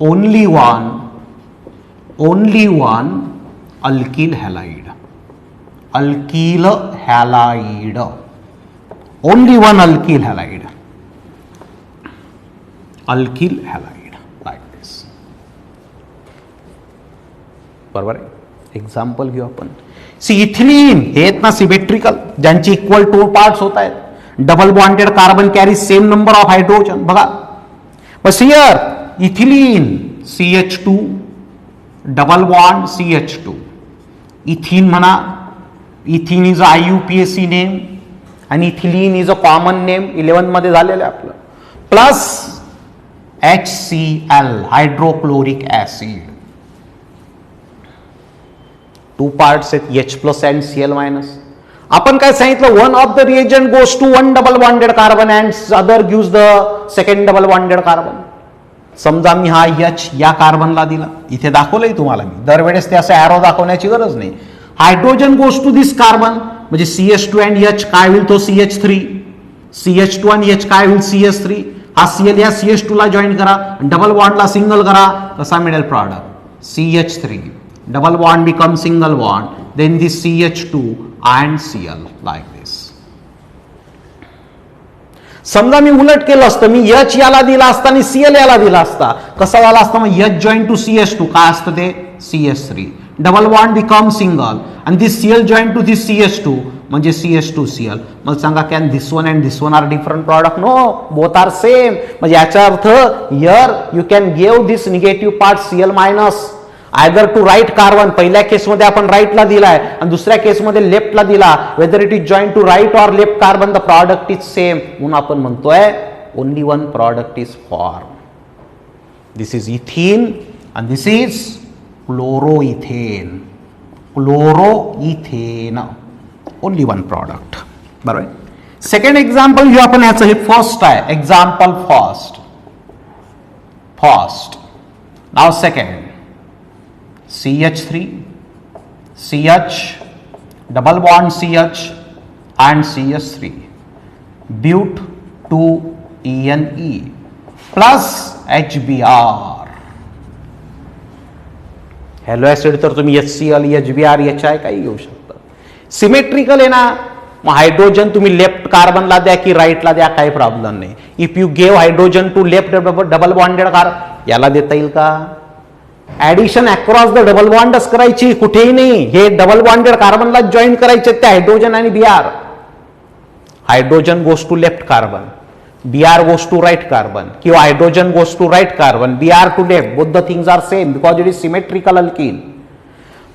only one alkyl halide. Only one alkyl halide. Alkyl halide like this. बरोबर आहे. एक्झाम्पल घेऊ आपण. सी इथिलीन हे आहेत ना सिमेट्रिकल, ज्यांचे इक्वल 2 पार्ट्स होत आहेत. Double bonded carbon carry same number of hydrogen. बघा बस here ethylene CH2 double bond CH2. Ethene म्हणा, ethene is a IUPAC name आणि ethylene is a common name 11 मध्ये झालेलं आहे आपलं. Plus HCl hydrochloric acid. 2 parts आहेत H plus and Cl minus. आपण काय सांगितलं, one of the reagent goes to one double bonded carbon and other gives the second double bonded carbon. समजा मी हा H या कार्बनला दिला, इथे दाखवलंय तुम्हाला मी, दरवेळेस ते असं ॲरो दाखवण्याची गरज नाही. Hydrogen goes to this carbon म्हणजे CH2 अँड H काय होईल तो CH3. CH2 आणि H काय होईल CH3. हा Cl या CH2 ला जॉईन करा, डबल बॉन्डला सिंगल करा, कसा मिळेल product CH3. Double bond become single bond, then this CH2 and Cl like this. समजा मी उलट केलं असतं, मी H याला दिला असता आणि Cl याला दिला असता, कसा झाला असता मग H जॉईन टू CH2 काय असतं ते CH3. Double bond become single आणि this Cl join to this CH2 म्हणजे CH2Cl. मग सांगा can this one and this one are different product. No, both are same. म्हणजे याचा अर्थ here you can give this negative part Cl minus either to right carbon. पहिल्या केसमध्ये आपण राईटला दिलाय आणि दुसऱ्या केसमध्ये लेफ्टला दिला. Whether it is join to right or left carbon the product is same. म्हणून आपण म्हणतोय only one product is form. This is ethene and this is chloroethane. Chloroethane, only one product. बरोबर. सेकंड एक्झाम्पल घेऊ आपण याचं. हे फर्स्ट आहे एक्झाम्पल फर्स्ट. नाव second CH3 CH double bond CH and CH3 but 2ENE plus HBr. Hello acid तर तुम्ही HCl HBr HI काही घेऊ शकता. सिमेट्रिकल आहे ना, मग हायड्रोजन तुम्ही लेफ्ट कार्बनला द्या की राईटला द्या, काही प्रॉब्लेम नाही. If you gave hydrogen two left double bonded carbon, याला देता येईल का? ऍडिशन अक्रॉस द डबल बॉन्डच करायची, कुठेही नाही. हे डबल बॉन्डेड कार्बनला जॉईन करायचे ते हायड्रोजन आणि Br. Hydrogen goes to left carbon, Br goes to right carbon, किंवा hydrogen goes to right carbon, Br to left, both the things are same because it is symmetrical alkene.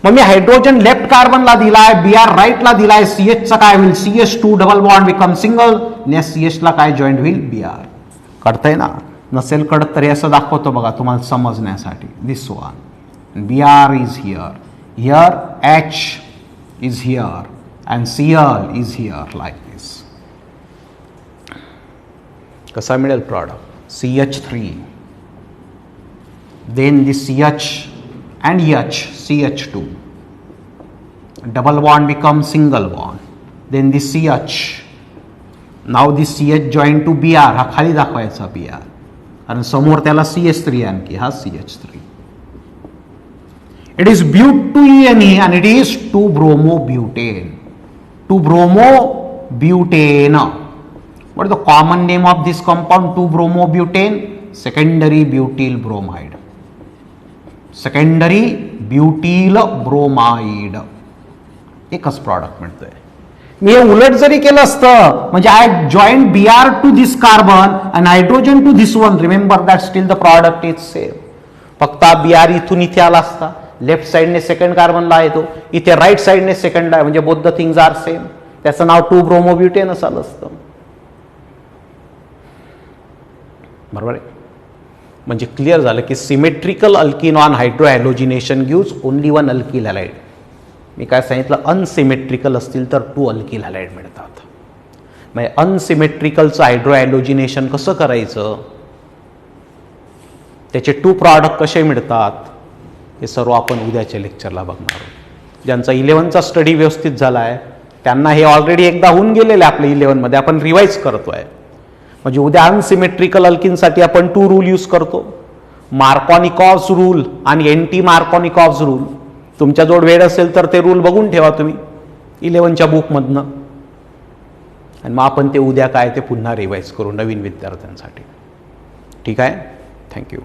मग मी हायड्रोजन लेफ्ट कार्बनला दिलाय, Br राईटला दिलाय, CH चा काय होईल CH2 double bond become single, next CH ला काय जॉईंट होईल Br. कळतंय ना? नसेल कळत तरी असं दाखवतो बघा तुम्हाला समजण्यासाठी. This one Br is here, here H is here and Cl is here like this. कसा मिळेल product CH3, then this CH and H CH2 double bond become single bond, then this CH, now this CH joined to Br, हा खाली दाखवायचा Br आणि समोर त्याला CH3 आणखी हा CH3. it is but 2ENE and it is 2-bromobutane. 2-bromobutane. what is the common name of this compound? 2-bromobutane, secondary butyl bromide. Secondary butyl bromide. एकच प्रॉडक्ट मिळतंय. मी हे उलट जरी केलं असतं म्हणजे I joint Br to this carbon and hydrogen to this one, remember that still the product is same. फक्त Br इथून इथे आला असता, लेफ्ट साइडने सेकंड कार्बनला येतो, इथे राईट साइडने सेकंडला आहे, म्हणजे both the things are same. त्याचं नाव 2-ब्रोमोब्युटेन असं आलं असतं. बरोबर आहे. म्हणजे क्लिअर झालं की symmetrical alkene on hydrohalogenation gives only one alkyl halide. मी काय सांगितलं, अनसिमेट्रिकल असतील तर 2 अल्किल हॅलाइड मिळतात. म्हणजे अनसिमेट्रिकलचं हायड्रोहॅलोजिनेशन कसं करायचं, त्याचे 2 प्रॉडक्ट कसे मिळतात, हे सर्व आपण उद्याच्या लेक्चरला बघणार आहोत. ज्यांचा 11चा स्टडी व्यवस्थित झाला आहे त्यांना हे ऑलरेडी एकदा होऊन गेलेलं आहे आपल्या 11मध्ये, आपण रिवाईज करतोय. म्हणजे उद्या अनसिमेट्रिकल अल्किनसाठी आपण 2 रूल यूज करतो, मार्कोनिकॉव्स रूल आणि एंटी मार्कोनिकॉव्स रूल. तुमच्याजवळ वेळ असेल तर ते रूल बघून ठेवा तुम्ही 11च्या बुकमधनं, आणि मग आपण ते उद्या काय ते पुन्हा रिवाईज करू नवीन विद्यार्थ्यांसाठी. ठीक आहे. थँक्यू.